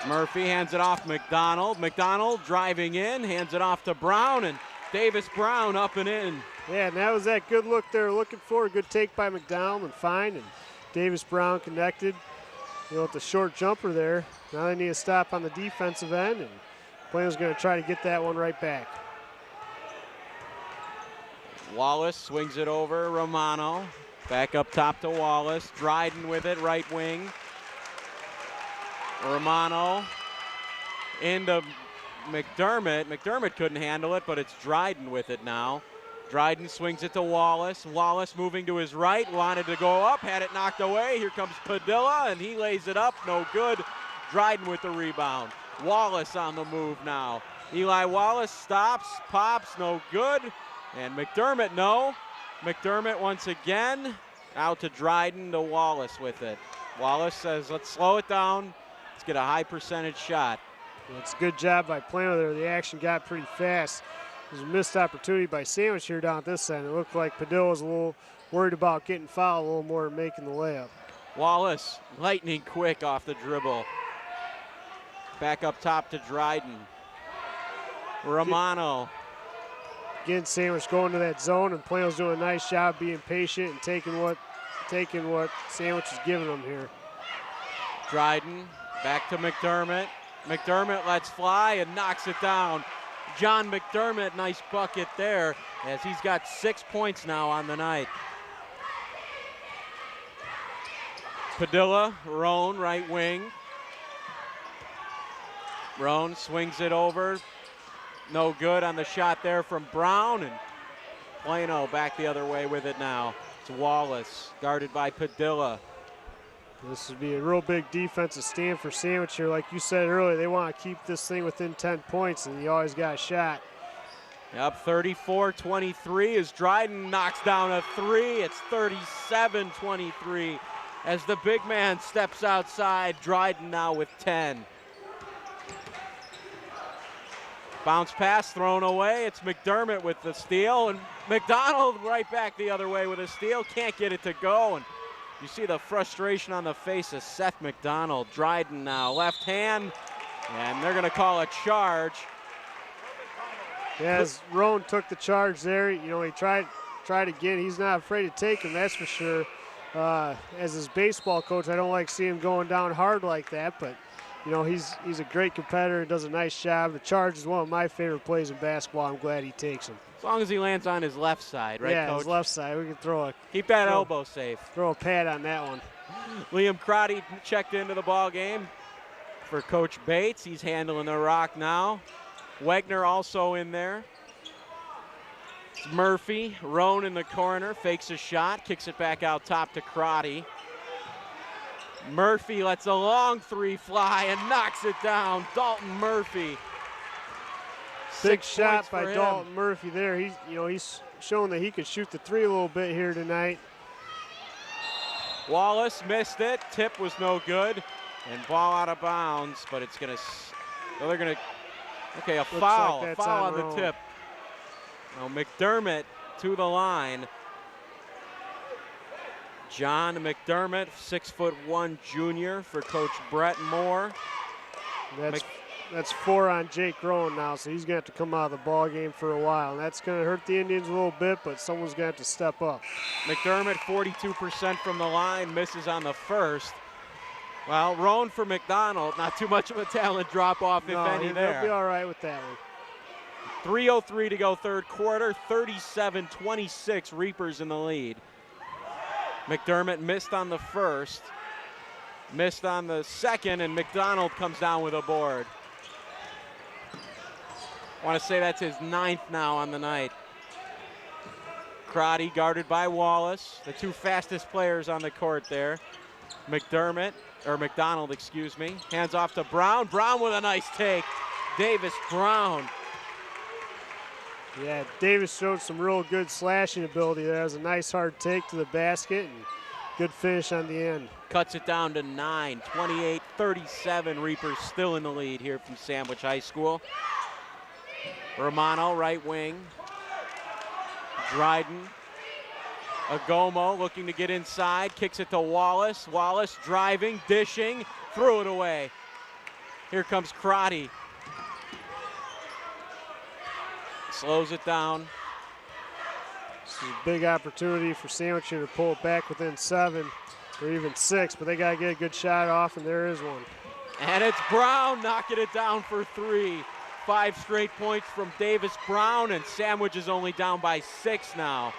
Murphy hands it off McDonald. McDonald driving in, hands it off to Brown, and Davis Brown up and in. Yeah, and that was that good look they were looking for. A good take by McDonald and fine, and Davis Brown connected, you know, with the short jumper there. Now they need to stop on the defensive end, and Plano's going to try to get that one right back. Wallace swings it over Romano. Back up top to Wallace. Dryden with it, right wing. Romano into McDermott. McDermott couldn't handle it, but it's Dryden with it now. Dryden swings it to Wallace. Wallace moving to his right, wanted to go up, had it knocked away. Here comes Padilla, and he lays it up, no good. Dryden with the rebound. Wallace on the move now. Eli Wallace stops, pops, no good. And McDermott, no. McDermott once again, out to Dryden, to Wallace with it. Wallace says, let's slow it down. Let's get a high percentage shot. It's a good job by Plano there. The action got pretty fast. There's a missed opportunity by Sandwich here down at this end. It looked like Padilla was a little worried about getting fouled a little more than making the layup. Wallace, lightning quick off the dribble. Back up top to Dryden. Romano. Again, Sandwich going to that zone, and Plano's doing a nice job being patient and taking what Sandwich is giving them here. Dryden, back to McDermott. McDermott lets fly and knocks it down. John McDermott, nice bucket there, as he's got 6 points now on the night. Padilla, Roan, right wing. Roan swings it over. No good on the shot there from Brown, and Plano back the other way with it now. It's Wallace, guarded by Padilla. This would be a real big defensive stand for Sandwich here. Like you said earlier, they want to keep this thing within 10 points, and you always got a shot. Yep, 34-23 as Dryden knocks down a three. It's 37-23 as the big man steps outside. Dryden now with 10. Bounce pass thrown away. It's McDermott with the steal, and McDonald right back the other way with a steal. Can't get it to go, and you see the frustration on the face of Seth McDonald. Dryden now, left hand, and they're going to call a charge. Yeah, as Roan took the charge there, you know, he tried again. He's not afraid to take him, that's for sure. As his baseball coach, I don't like seeing him going down hard like that, but you know, he's a great competitor and does a nice job. The charge is one of my favorite plays in basketball. I'm glad he takes him. As long as he lands on his left side, right, yeah, Coach? his left side. We can keep that elbow safe. Throw a pad on that one. Liam Crotty checked into the ball game for Coach Bates. He's handling the rock now. Wegner also in there. It's Murphy, Roan in the corner, fakes a shot, kicks it back out top to Crotty. Murphy lets a long three fly and knocks it down. Dalton Murphy. Big shot by Dalton Murphy there. He's shown that he can shoot the three a little bit here tonight. Wallace missed it. Tip was no good. And ball out of bounds, but it's going to, well, they're going to, okay, a foul on the tip. Now McDermott to the line. John McDermott, 6'1" junior for Coach Brett Moore. That's 4 on Jake Roan now, so he's going to have to come out of the ball game for a while. And that's going to hurt the Indians a little bit, but someone's going to have to step up. McDermott, 42% from the line, misses on the first. Well, Roan for McDonald, not too much of a talent drop-off, if any, there. He'll be all right with that one. 3:03 to go third quarter, 37-26, Reapers in the lead. McDermott missed on the first, missed on the second, and McDonald comes down with a board. I want to say that's his 9th now on the night. Crotty guarded by Wallace, the two fastest players on the court there. McDermott or McDonald, excuse me. Hands off to Brown. Brown with a nice take. Davis Brown. Yeah, Davis showed some real good slashing ability there. It was a nice hard take to the basket and good finish on the end. Cuts it down to 9, 28-37. Reapers still in the lead here from Sandwich High School. Romano, right wing. Dryden. Agomo looking to get inside, kicks it to Wallace. Wallace driving, dishing, threw it away. Here comes Crotty. Slows it down. This is a big opportunity for Sandwich here to pull it back within 7 or even 6, but they got to get a good shot off, and there is one. And it's Brown knocking it down for 3. 5 straight points from Davis Brown, and Sandwich is only down by 6 now.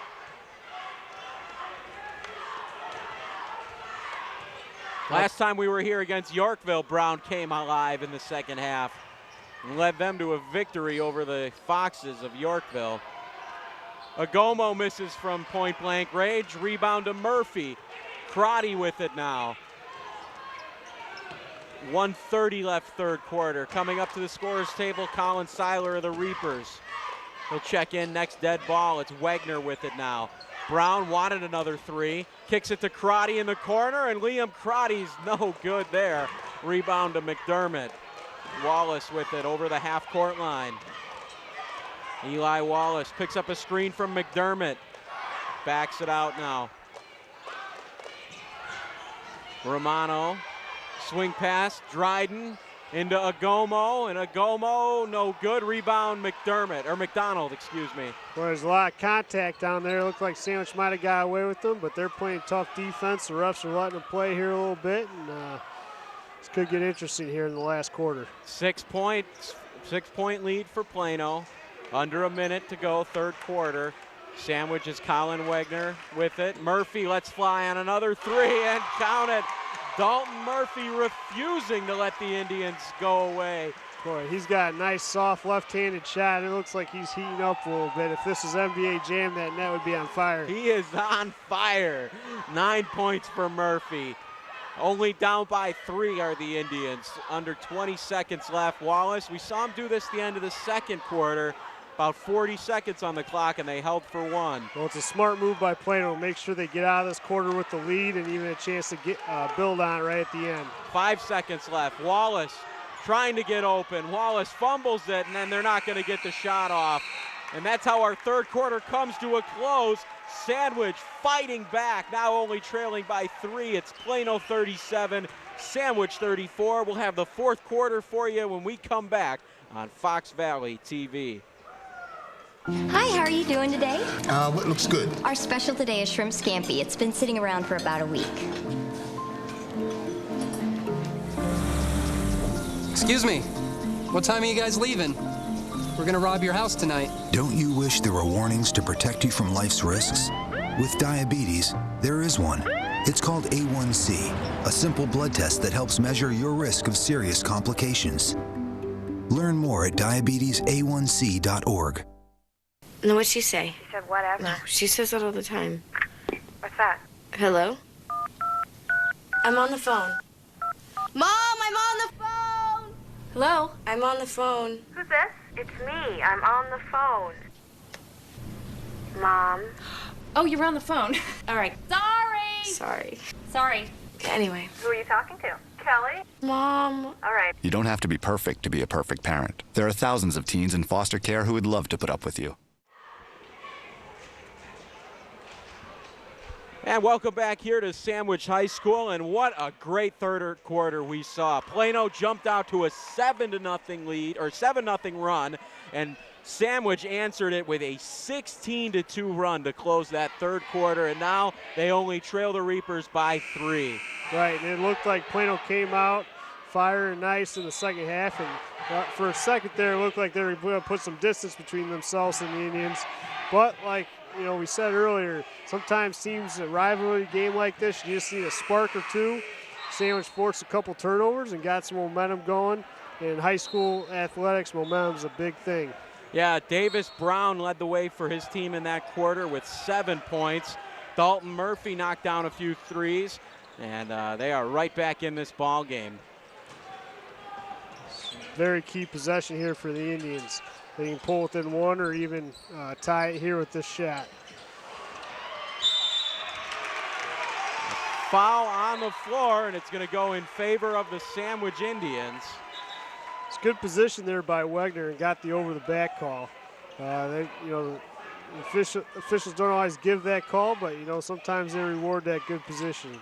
Last time we were here against Yorkville, Brown came alive in the second half and led them to a victory over the Foxes of Yorkville. Agomo misses from point blank range. Rebound to Murphy. Crotty with it now. 1:30 left third quarter. Coming up to the scorer's table, Colin Seiler of the Reapers. He'll check in next dead ball. It's Wagner with it now. Brown wanted another 3. Kicks it to Crotty in the corner, and Liam Crotty's no good there. Rebound to McDermott. Wallace with it over the half-court line. Eli Wallace picks up a screen from McDermott. Backs it out now. Romano, swing pass, Dryden into Agomo, and Agomo no good. Rebound McDonald, excuse me. Well, there's a lot of contact down there. Looked like Sandwich might have got away with them, but they're playing tough defense. The refs are letting them play here a little bit, and this could get interesting here in the last quarter. 6 points, 6-point lead for Plano. Under a minute to go, third quarter. Sandwich is Colin Wagner with it. Murphy lets fly on another 3 and count it. Dalton Murphy refusing to let the Indians go away. Boy, he's got a nice soft left-handed shot. It looks like he's heating up a little bit. If this is NBA Jam, that net would be on fire. He is on fire. 9 points for Murphy. Only down by 3 are the Indians. Under 20 seconds left. Wallace, we saw him do this at the end of the second quarter. About 40 seconds on the clock, and they held for 1. Well, it's a smart move by Plano to make sure they get out of this quarter with the lead and even a chance to get build on it right at the end. 5 seconds left. Wallace trying to get open. Wallace fumbles it, and then they're not going to get the shot off. And that's how our third quarter comes to a close. Sandwich fighting back, now only trailing by 3. It's Plano 37, Sandwich 34. We'll have the fourth quarter for you when we come back on Fox Valley TV. Hi, how are you doing today? What looks good? Our special today is shrimp scampi. It's been sitting around for about a week. Excuse me, what time are you guys leaving? We're gonna rob your house tonight. Don't you wish there were warnings to protect you from life's risks? With diabetes, there is one. It's called A1C, a simple blood test that helps measure your risk of serious complications. Learn more at diabetesa1c.org. No, what'd she say? She said whatever. No, she says that all the time. What's that? Hello? I'm on the phone. Mom, I'm on the phone! Hello? I'm on the phone. Who's this? It's me. I'm on the phone. Mom. Oh, you're on the phone. All right. Sorry. Sorry. Anyway. Who are you talking to? Kelly? Mom. All right. You don't have to be perfect to be a perfect parent. There are thousands of teens in foster care who would love to put up with you. And welcome back here to Sandwich High School, and what a great third quarter we saw. Plano jumped out to a 7-0 lead, or 7-0 run, and Sandwich answered it with a 16-2 run to close that third quarter, and now they only trail the Reapers by 3. Right, and it looked like Plano came out firing nice in the second half, and for a second there, it looked like they were going to put some distance between themselves and the Indians. But like we said earlier, sometimes teams, a rivalry game like this, you just need a spark or two. Sandwich forced a couple turnovers and got some momentum going. In high school athletics, momentum is a big thing. Yeah, Davis Brown led the way for his team in that quarter with 7 points. Dalton Murphy knocked down a few threes. And they are right back in this ball game. Very key possession here for the Indians. They can pull within one or even tie it here with this shot. Foul on the floor, and it's going to go in favor of the Sandwich Indians. It's good position there by Wegner and got the over-the-back call. Officials don't always give that call, but sometimes they reward that good position.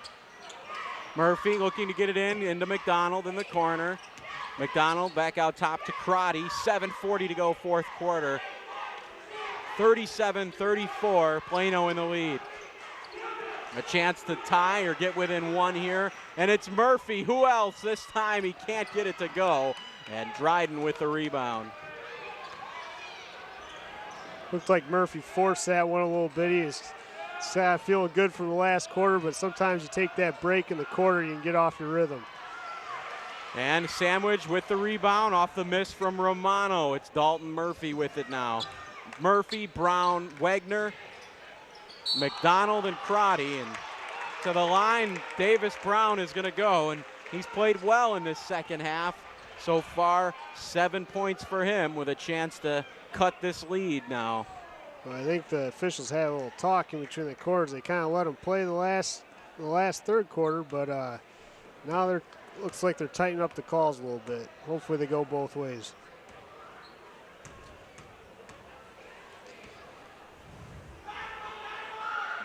Murphy looking to get it into McDonald in the corner. McDonald back out top to Crotty. 7:40 to go, fourth quarter. 37-34, Plano in the lead. A chance to tie or get within one here, and it's Murphy. Who else? This time he can't get it to go, and Dryden with the rebound. Looked like Murphy forced that one a little bit. He's feeling good from the last quarter, but sometimes you take that break in the quarter, you can get off your rhythm. And Sandwich with the rebound off the miss from Romano. It's Dalton Murphy with it now. Murphy, Brown, Wegner, McDonald, and Crotty. And to the line, Davis Brown is going to go, and he's played well in this second half. So far, 7 points for him with a chance to cut this lead now. Well, I think the officials had a little talk in between the quarters. They kind of let him play the last third quarter, but now looks like they're tightening up the calls a little bit. Hopefully they go both ways.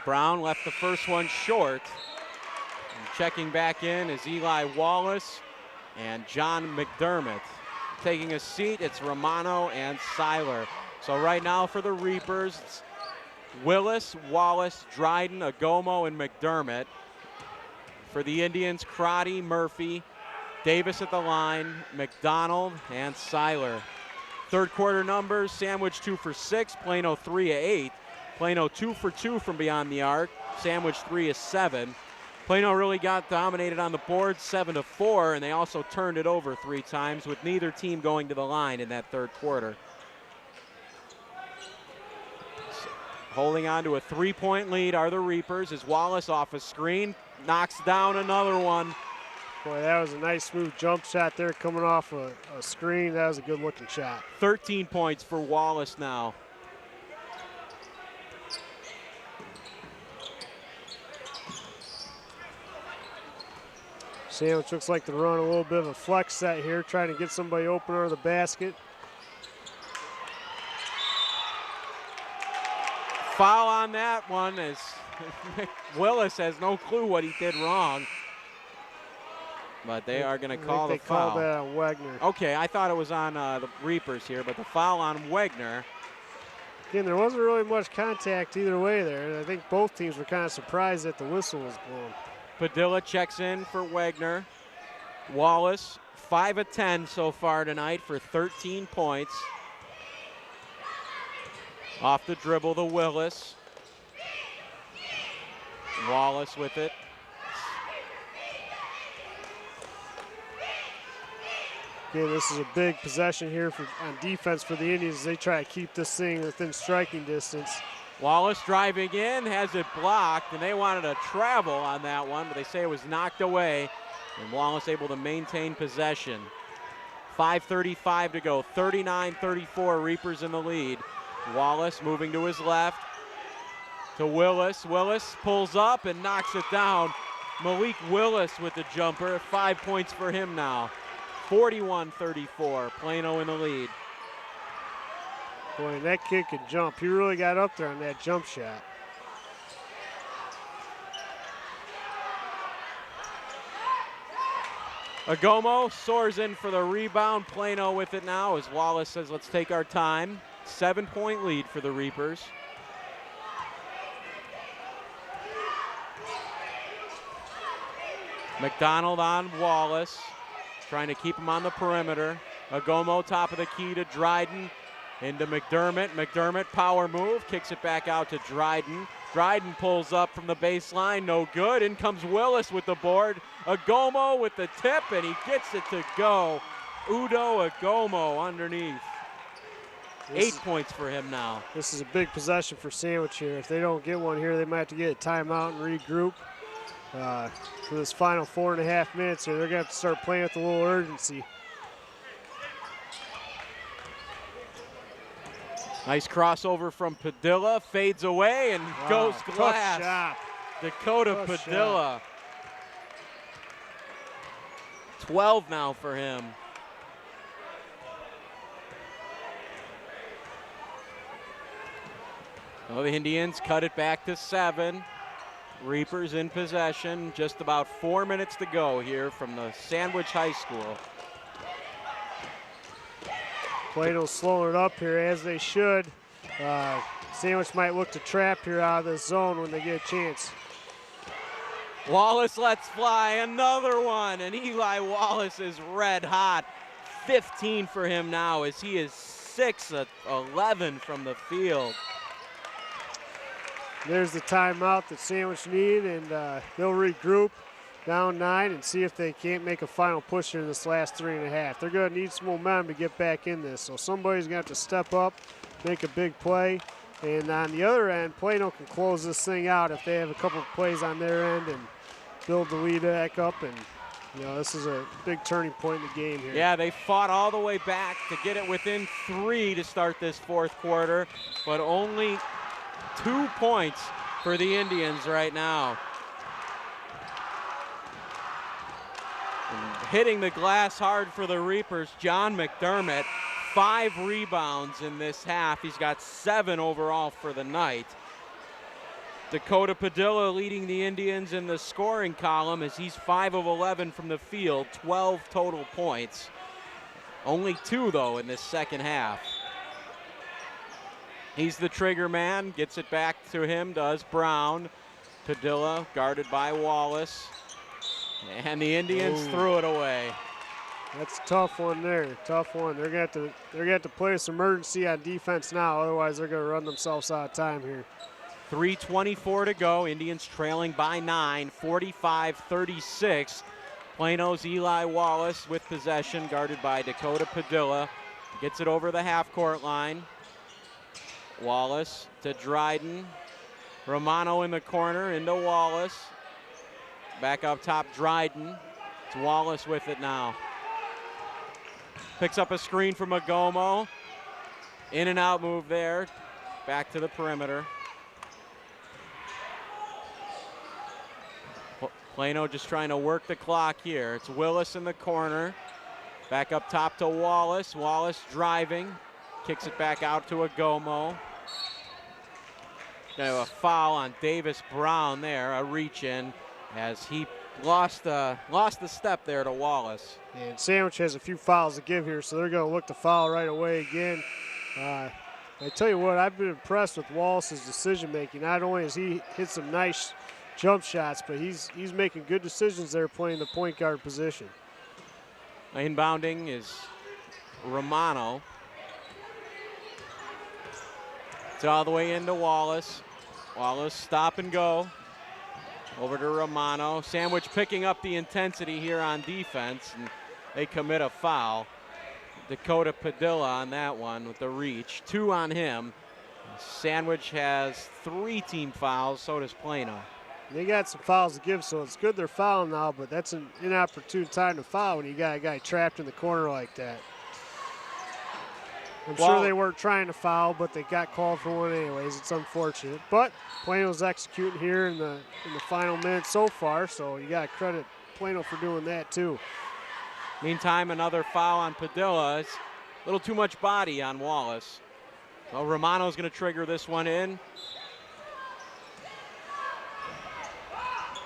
Brown left the first one short. And checking back in is Eli Wallace and John McDermott. Taking a seat, it's Romano and Seiler. So right now for the Reapers, it's Willis, Wallace, Dryden, Agomo, and McDermott. For the Indians, Crotty, Murphy, Davis at the line, McDonald, and Seiler. Third quarter numbers, Sandwich 2 for 6, Plano 3 of 8. Plano 2 for 2 from beyond the arc, Sandwich 3 of 7. Plano really got dominated on the board 7-4, and they also turned it over 3 times with neither team going to the line in that third quarter. Holding on to a 3-point lead are the Reapers as Wallace off a screen knocks down another one. Boy, that was a nice smooth jump shot there coming off a screen. That was a good looking shot. 13 points for Wallace now. Sandwich looks like they're running a little bit of a flex set here, trying to get somebody open under the basket. Foul on that one as Willis has no clue what he did wrong. But they are going to call the foul. They called that on Wegner. Okay, I thought it was on the Reapers here, but the foul on Wegner. Again, there wasn't really much contact either way there, and I think both teams were kind of surprised that the whistle was blown. Padilla checks in for Wegner. Wallace, 5 of 10 so far tonight for 13 points. Off the dribble to Willis. Wallace with it. Again, this is a big possession here on defense for the Indians as they try to keep this thing within striking distance. Wallace driving in, has it blocked, and they wanted to travel on that one, but they say it was knocked away, and Wallace able to maintain possession. 5:35 to go, 39-34, Reapers in the lead. Wallace moving to his left to Willis. Willis pulls up and knocks it down. Malik Willis with the jumper, 5 points for him now. 41-34, Plano in the lead. Boy, that kid can jump. He really got up there on that jump shot. Agomo soars in for the rebound. Plano with it now as Wallace says, let's take our time. 7-point lead for the Reapers. McDonald on Wallace, trying to keep him on the perimeter. Agomo top of the key to Dryden. Into McDermott. McDermott power move, kicks it back out to Dryden. Dryden pulls up from the baseline, no good. In comes Willis with the board. Agomo with the tip, and he gets it to go. Udo Agomo underneath. 8 points for him now. This is a big possession for Sandwich here. If they don't get one here, they might have to get a timeout and regroup. for this final 4.5 minutes here. They're going to have to start playing with a little urgency. Nice crossover from Padilla, fades away and goes glass. Tough shot. Dakota Tough Padilla. 12 now for him. Well, the Indians cut it back to 7. Reapers in possession. Just about 4 minutes to go here from the Sandwich High School. Plano's slowing it up here, as they should. Sandwich might look to trap here out of this zone when they get a chance. Wallace lets fly another one, and Eli Wallace is red hot. 15 for him now as he is 6-11 from the field. There's the timeout that Sandwich need, and they'll regroup down 9 and see if they can't make a final push here in this last 3.5. They're going to need some momentum to get back in this, so somebody's going to have to step up, make a big play. And on the other end, Plano can close this thing out if they have a couple of plays on their end and build the lead back up. And, you know, this is a big turning point in the game here. Yeah, they fought all the way back to get it within 3 to start this fourth quarter, but only 2 points for the Indians right now. And hitting the glass hard for the Reapers, John McDermott. 5 rebounds in this half. He's got 7 overall for the night. Dakota Padilla leading the Indians in the scoring column as he's 5 of 11 from the field, 12 total points. Only 2 though in this second half. He's the trigger man, gets it back to him, does Brown. Padilla guarded by Wallace. And the Indians threw it away. That's a tough one there, tough one. They're gonna have to play some emergency on defense now, otherwise they're gonna run themselves out of time here. 3:24 to go, Indians trailing by 9, 45-36. Plano's Eli Wallace with possession, guarded by Dakota Padilla. Gets it over the half-court line. Wallace to Dryden. Romano in the corner, into Wallace. Back up top, Dryden. It's Wallace with it now. Picks up a screen from Agomo. In and out move there. Back to the perimeter. Plano just trying to work the clock here. It's Willis in the corner. Back up top to Wallace. Wallace driving. Kicks it back out to Agomo. Gonna have a foul on Davis Brown there. A reach in as he lost the step there to Wallace. And Sandwich has a few fouls to give here, so they're going to look to foul right away again. I tell you what, I've been impressed with Wallace's decision making. Not only has he hit some nice jump shots, but he's making good decisions there playing the point guard position. Inbounding is Romano. It's all the way into Wallace. Wallace stop and go. Over to Romano. Sandwich picking up the intensity here on defense, and they commit a foul. Dakota Padilla on that one with the reach. 2 on him. Sandwich has 3 team fouls, so does Plano. They got some fouls to give, so it's good they're fouling now, but that's an inopportune time to foul when you got a guy trapped in the corner like that. I'm sure they weren't trying to foul, but they got called for one anyways. It's unfortunate. But Plano's executing here in the final minute so far, so you got to credit Plano for doing that too. Meantime, another foul on Padilla. It's a little too much body on Wallace. So Romano's going to trigger this one in.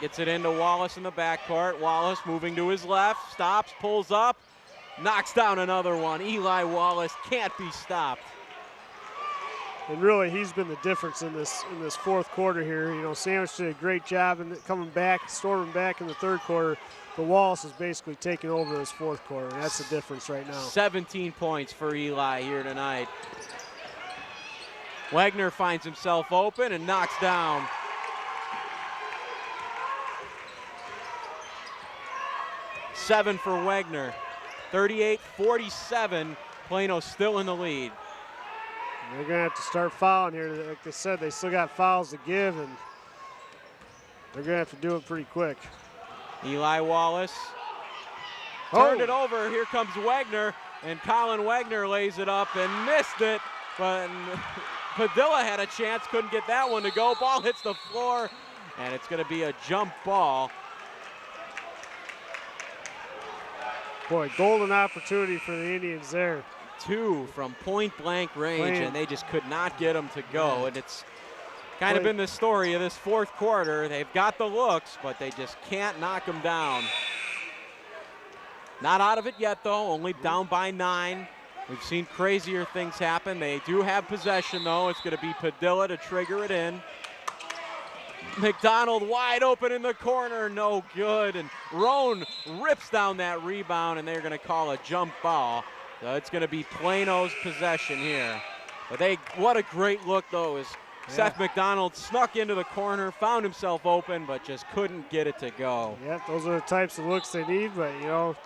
Gets it into Wallace in the backcourt. Wallace moving to his left, stops, pulls up, knocks down another one. Eli Wallace can't be stopped. And really, he's been the difference in this fourth quarter here. You know, Sandwich did a great job in coming back, storming back in the third quarter, but Wallace is basically taking over this fourth quarter, and that's the difference right now. 17 points for Eli here tonight. Wagner finds himself open and knocks down. Seven for Wagner. 38-47. Plano still in the lead. They're going to have to start fouling here. Like they said, they still got fouls to give, and They're going to have to do it pretty quick. Eli Wallace turned it over. Here comes Wagner, and Colin Wagner lays it up and missed it, but Padilla had a chance, couldn't get that one to go. Ball hits the floor, and it's going to be a jump ball. Boy, golden opportunity for the Indians there. 2 from point-blank range, and they just could not get them to go. And it's kind of been the story of this fourth quarter. They've got the looks, but they just can't knock them down. Not out of it yet, though, only down by 9. We've seen crazier things happen. They do have possession, though. It's going to be Padilla to trigger it in. McDonald wide open in the corner, no good. And Roan rips down that rebound, and they're going to call a jump ball. So it's going to be Plano's possession here. But what a great look, though, as Seth McDonald snuck into the corner, found himself open, but just couldn't get it to go. Yep, those are the types of looks they need, but, you know,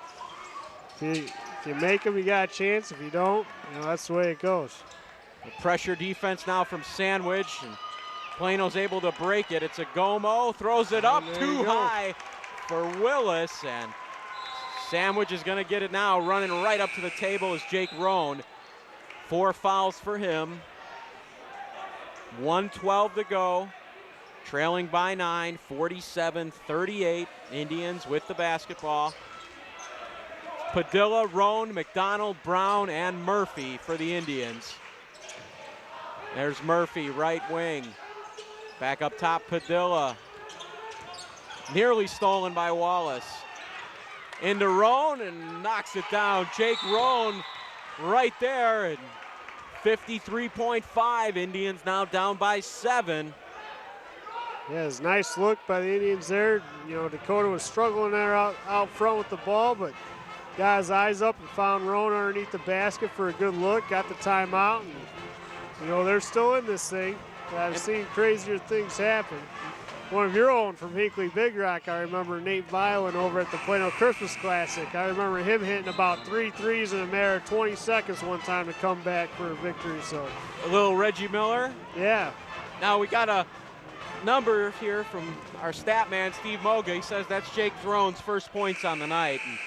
if you make them, you got a chance. If you don't, you know, that's the way it goes. The pressure defense now from Sandwich, and Plano's able to break it. It's a Gomo, throws it up too high for Willis, and Sandwich is going to get it now, running right up to the table is Jake Roan. 4 fouls for him. 1:12 to go. Trailing by 9, 47-38. Indians with the basketball. Padilla, Roan, McDonald, Brown, and Murphy for the Indians. There's Murphy, right wing. Back up top, Padilla. Nearly stolen by Wallace. Into Roan and knocks it down. Jake Roan right there. And 53.5. Indians now down by 7. Yeah, it's a nice look by the Indians there. You know, Dakota was struggling there out front with the ball, but got his eyes up and found Roan underneath the basket for a good look, got the timeout, and, you know, they're still in this thing. I've seen crazier things happen. One of your own from Hinkley Big Rock, I remember Nate Violin over at the Plano Christmas Classic. I remember him hitting about 3 threes in a matter of 20 seconds one time to come back for a victory. So a little Reggie Miller. Yeah. Now we got a number here from our stat man, Steve Moga. He says that's Jake Roan's first points on the night. And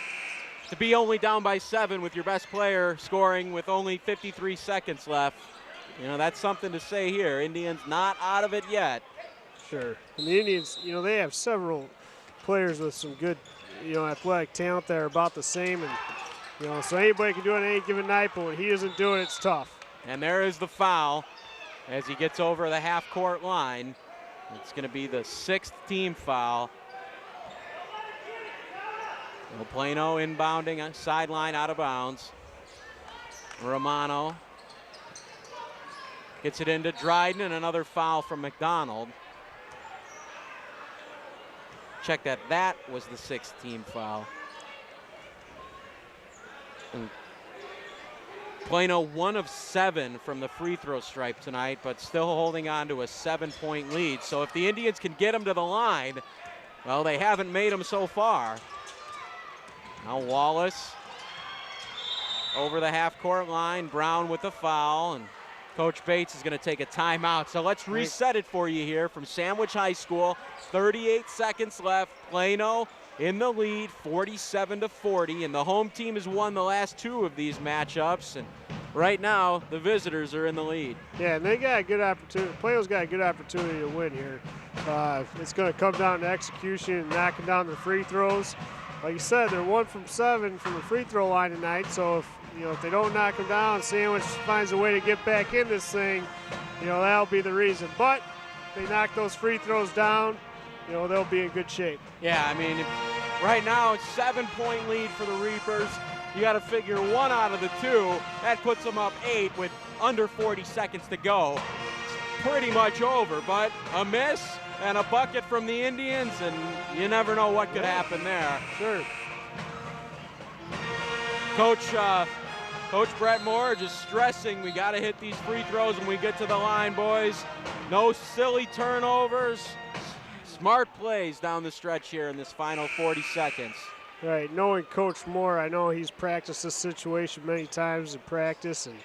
to be only down by 7 with your best player scoring with only 53 seconds left, you know, that's something to say here. Indians not out of it yet. Sure. And the Indians, you know, they have several players with some good, you know, athletic talent that are about the same. And, you know, so anybody can do it on any given night, but when he isn't doing it, it's tough. And there is the foul as he gets over the half-court line. It's going to be the 6th team foul. Well, Plano inbounding on sideline out of bounds. Romano gets it into Dryden, and another foul from McDonald. Check that. That was the 6th team foul. And Plano 1 of 7 from the free throw stripe tonight, but still holding on to a 7-point lead. So if the Indians can get them to the line, well, they haven't made them so far. Now Wallace over the half-court line. Brown with the foul, and Coach Bates is going to take a timeout. So let's reset it for you here from Sandwich High School. 38 seconds left. Plano in the lead, 47-40, and the home team has won the last 2 of these matchups. And right now, the visitors are in the lead. Yeah, and they got a good opportunity. Plano's got a good opportunity to win here. It's going to come down to execution and knocking down the free throws. Like you said, they're 1 from 7 from the free throw line tonight. So if they don't knock them down, Sandwich finds a way to get back in this thing, you know, that'll be the reason. But if they knock those free throws down, you know, they'll be in good shape. Yeah, I mean, right now it's 7-point lead for the Reapers. You got to figure 1 out of the 2. That puts them up 8 with under 40 seconds to go. It's pretty much over, but a miss and a bucket from the Indians, and you never know what could happen there. Sure. Coach Brett Moore just stressing we got to hit these free throws when we get to the line, boys. No silly turnovers. Smart plays down the stretch here in this final 40 seconds. Right, knowing Coach Moore, I know he's practiced this situation many times in practice, and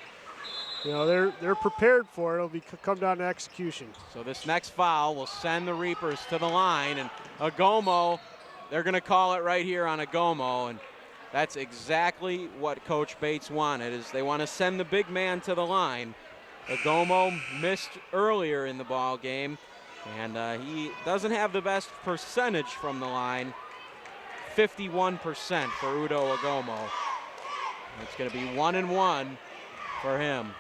you know, they're prepared for it. It'll come down to execution. So this next foul will send the Reapers to the line, and Agomo, they're going to call it right here on Agomo, and that's exactly what Coach Bates wanted, is they want to send the big man to the line. Agomo missed earlier in the ball game, and he doesn't have the best percentage from the line, 51% for Udo Agomo. It's going to be 1-1 for him.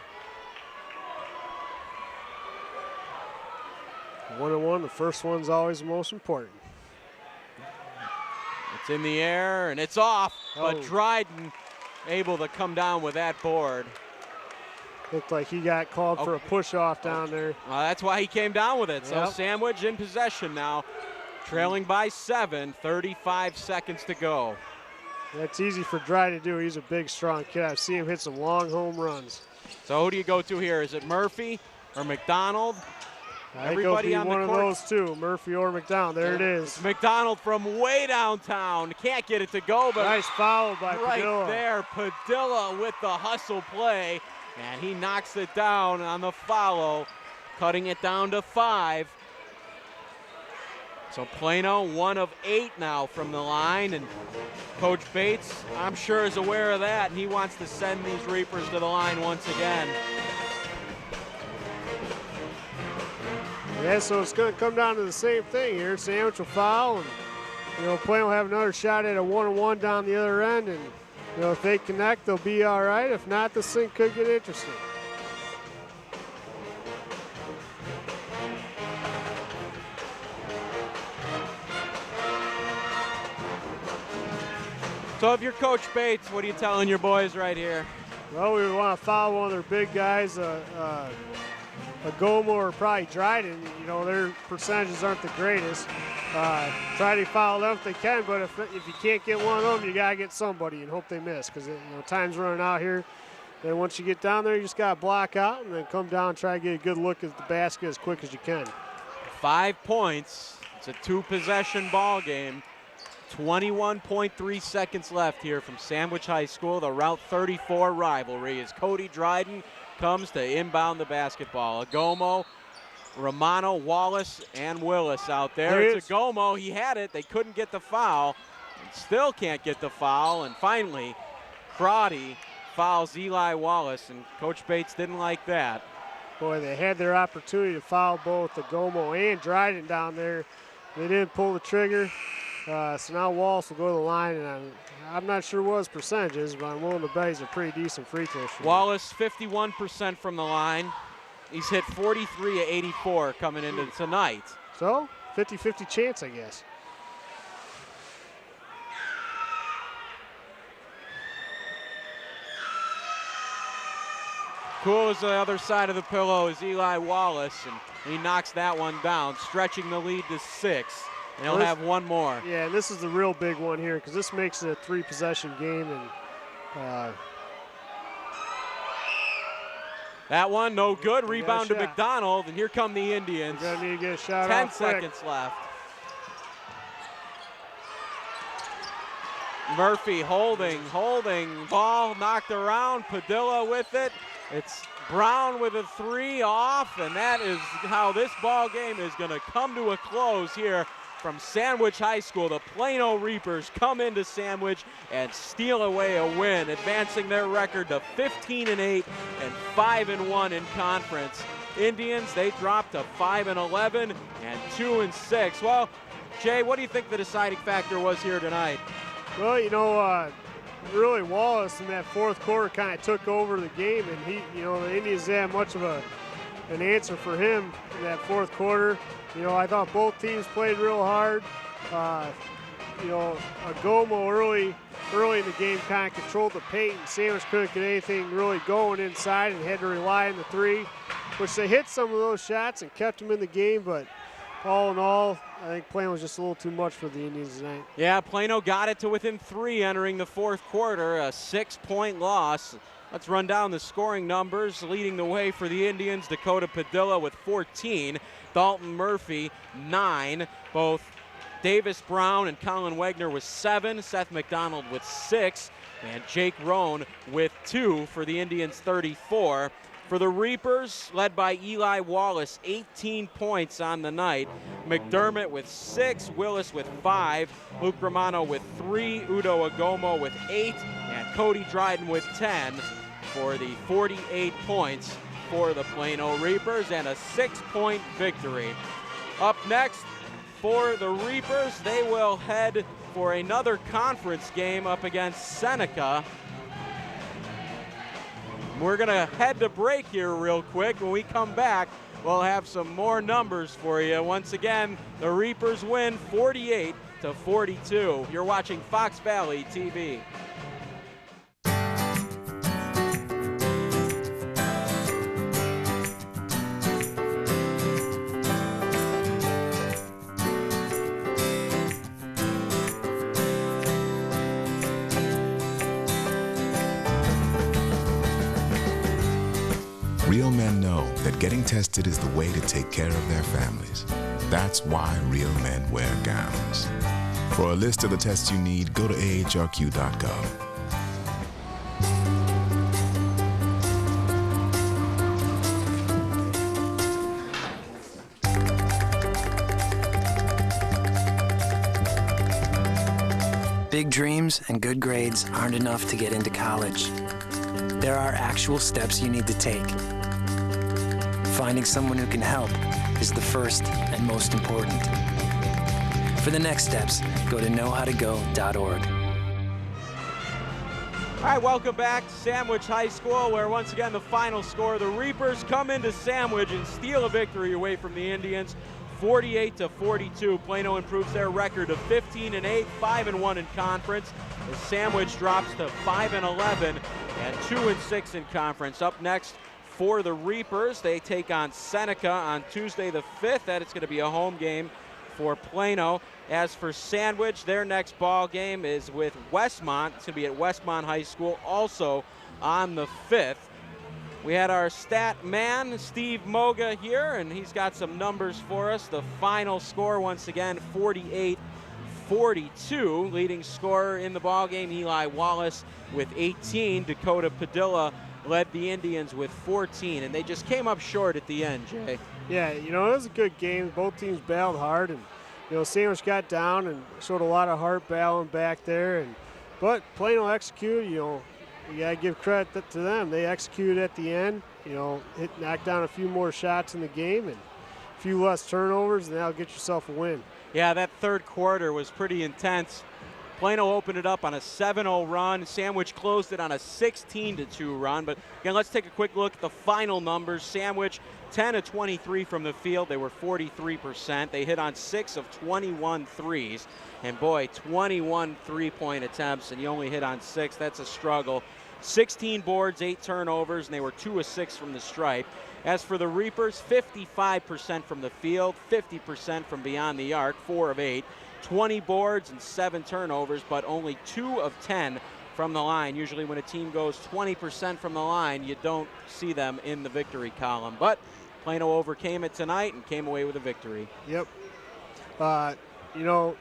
1-1, the first one's always the most important. It's in the air and it's off, but Dryden able to come down with that board. Looked like he got called for a push-off down there. Well, that's why he came down with it. So Yep. Sandwich in possession now, trailing by 7, 35 seconds to go. That's easy for Dry to do. He's a big, strong kid. I've seen him hit some long home runs. So who do you go to here? Is it Murphy or McDonald? I think it'll be one of those two, Murphy or McDonald. There it is. It's McDonald from way downtown. Can't get it to go, but nice foul by right Padilla. there, Padilla with the hustle play, and he knocks it down on the follow, cutting it down to 5. So Plano 1 of 8 now from the line, and Coach Bates, I'm sure, is aware of that, and he wants to send these Reapers to the line once again. Yeah, so it's going to come down to the same thing here. Sandwich will foul, and Plano will have another shot at a 1-on-1 down the other end, and if they connect, they'll be all right. If not, this thing could get interesting. So if you're Coach Bates, what are you telling your boys right here? Well, we want to foul one of their big guys, Agomo or probably Dryden. Their percentages aren't the greatest. Try to foul them if they can, but if you can't get one of them, you got to get somebody and hope they miss, because time's running out here. Then once you get down there, you just got to block out and then come down and try to get a good look at the basket as quick as you can. 5 points. It's a 2-possession ball game. 21.3 seconds left here from Sandwich High School. The Route 34 rivalry as Cody Dryden comes to inbound the basketball. Agomo, Romano, Wallace, and Willis out there. It's Agomo. He had it. They couldn't get the foul. Still can't get the foul. And finally, Crotty fouls Eli Wallace, and Coach Bates didn't like that. Boy, they had their opportunity to foul both Agomo and Dryden down there. They didn't pull the trigger. So now Wallace will go to the line, and I'm not sure what his percentage is, but I'm willing to bet he's a pretty decent free throw shooter. Wallace, 51% from the line. He's hit 43 of 84 coming into tonight. So, 50-50 chance, I guess. Cool as the other side of the pillow is Eli Wallace, and he knocks that one down, stretching the lead to 6. And he'll have one more. Yeah, and this is the real big one here, because this makes it a 3-possession game. And that one, no good. Rebound to McDonald, and here come the Indians. You're gonna need to get a shot 10 off quick. seconds left. Murphy holding, ball knocked around. Padilla with it. It's Brown with a 3 off, and that is how this ball game is going to come to a close here from Sandwich High School. The Plano Reapers come into Sandwich and steal away a win, advancing their record to 15-8 and 5-1 in conference. Indians, they dropped to 5-11 and 2-6. Well, Jay, what do you think the deciding factor was here tonight? Well, really Wallace in that fourth quarter kind of took over the game, and the Indians didn't have much of an answer for him in that fourth quarter. I thought both teams played real hard. Agomo early in the game kind of controlled the paint, and Sandwich couldn't get anything really going inside and had to rely on the 3, which they hit some of those shots and kept them in the game, but all in all, I think Plano was just a little too much for the Indians tonight. Yeah, Plano got it to within 3 entering the fourth quarter, a 6-point loss. Let's run down the scoring numbers. Leading the way for the Indians, Dakota Padilla with 14, Dalton Murphy 9, both Davis Brown and Colin Wagner with 7, Seth McDonald with 6, and Jake Roan with 2 for the Indians 34. For the Reapers, led by Eli Wallace, 18 points on the night. McDermott with 6, Willis with 5, Luke Romano with 3, Udo Agomo with 8, and Cody Dryden with 10 for the 48 points for the Plano Reapers and a 6-point victory. Up next for the Reapers, they will head for another conference game up against Seneca. We're going to head to break here real quick. When we come back, we'll have some more numbers for you. Once again, the Reapers win 48-42. You're watching Fox Valley TV. Real men know that getting tested is the way to take care of their families. That's why real men wear gowns. For a list of the tests you need, go to ahrq.gov. Big dreams and good grades aren't enough to get into college. There are actual steps you need to take. Finding someone who can help is the first and most important. For the next steps, go to knowhowtogo.org. All right, welcome back to Sandwich High School, where once again the final score, the Reapers come into Sandwich and steal a victory away from the Indians, 48-42. Plano improves their record of 15-8, 5-1 in conference. The Sandwich drops to 5-11 and 2-6 in conference. Up next for the Reapers, they take on Seneca on Tuesday the 5th. That is going to be a home game for Plano. As for Sandwich, their next ball game is with Westmont. It's going to be at Westmont High School, also on the 5th. We had our stat man, Steve Moga, here, and he's got some numbers for us. The final score, once again, 48-42. Leading scorer in the ballgame, Eli Wallace with 18. Dakota Padilla led the Indians with 14, and they just came up short at the end, Jay. Yeah, you know, it was a good game. Both teams battled hard, and, you know, Sandwich got down and showed a lot of heart battling back there. But Plano executed, you know. You got to give credit to them. They executed at the end, you know, knocked down a few more shots in the game and a few less turnovers, and that'll get yourself a win. Yeah, that third quarter was pretty intense. Plano opened it up on a 7-0 run. Sandwich closed it on a 16-2 run. But again, let's take a quick look at the final numbers. Sandwich, 10 of 23 from the field. They were 43%. They hit on 6 of 21 threes. And boy, 21 three-point attempts, and you only hit on 6. That's a struggle. 16 boards, 8 turnovers, and they were 2 of 6 from the stripe. As for the Reapers, 55% from the field, 50% from beyond the arc, 4 of 8. 20 boards and 7 turnovers, but only 2 of 10 from the line. Usually when a team goes 20% from the line, you don't see them in the victory column. But Plano overcame it tonight and came away with a victory. Yep. You know,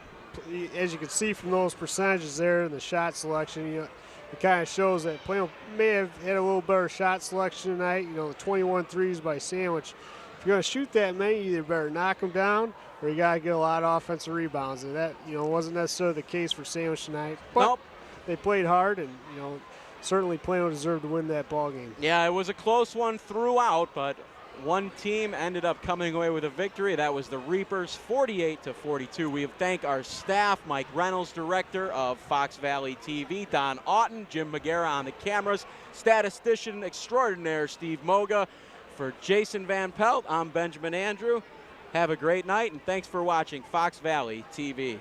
as you can see from those percentages there in the shot selection, you know, it kind of shows that Plano may have had a little better shot selection tonight. You know, the 21 threes by Sandwich. If you're going to shoot that many, you either better knock them down or you got to get a lot of offensive rebounds. And that, you know, wasn't necessarily the case for Sandwich tonight. But nope. They played hard, and, you know, certainly Plano deserved to win that ball game. Yeah, it was a close one throughout, but one team ended up coming away with a victory. That was the Reapers, 48-42. We thank our staff, Mike Reynolds, director of Fox Valley TV, Don Oughton, Jim Magera on the cameras, statistician extraordinaire Steve Moga. For Jason Van Pelt, I'm Benjamin Andrew. Have a great night, and thanks for watching Fox Valley TV.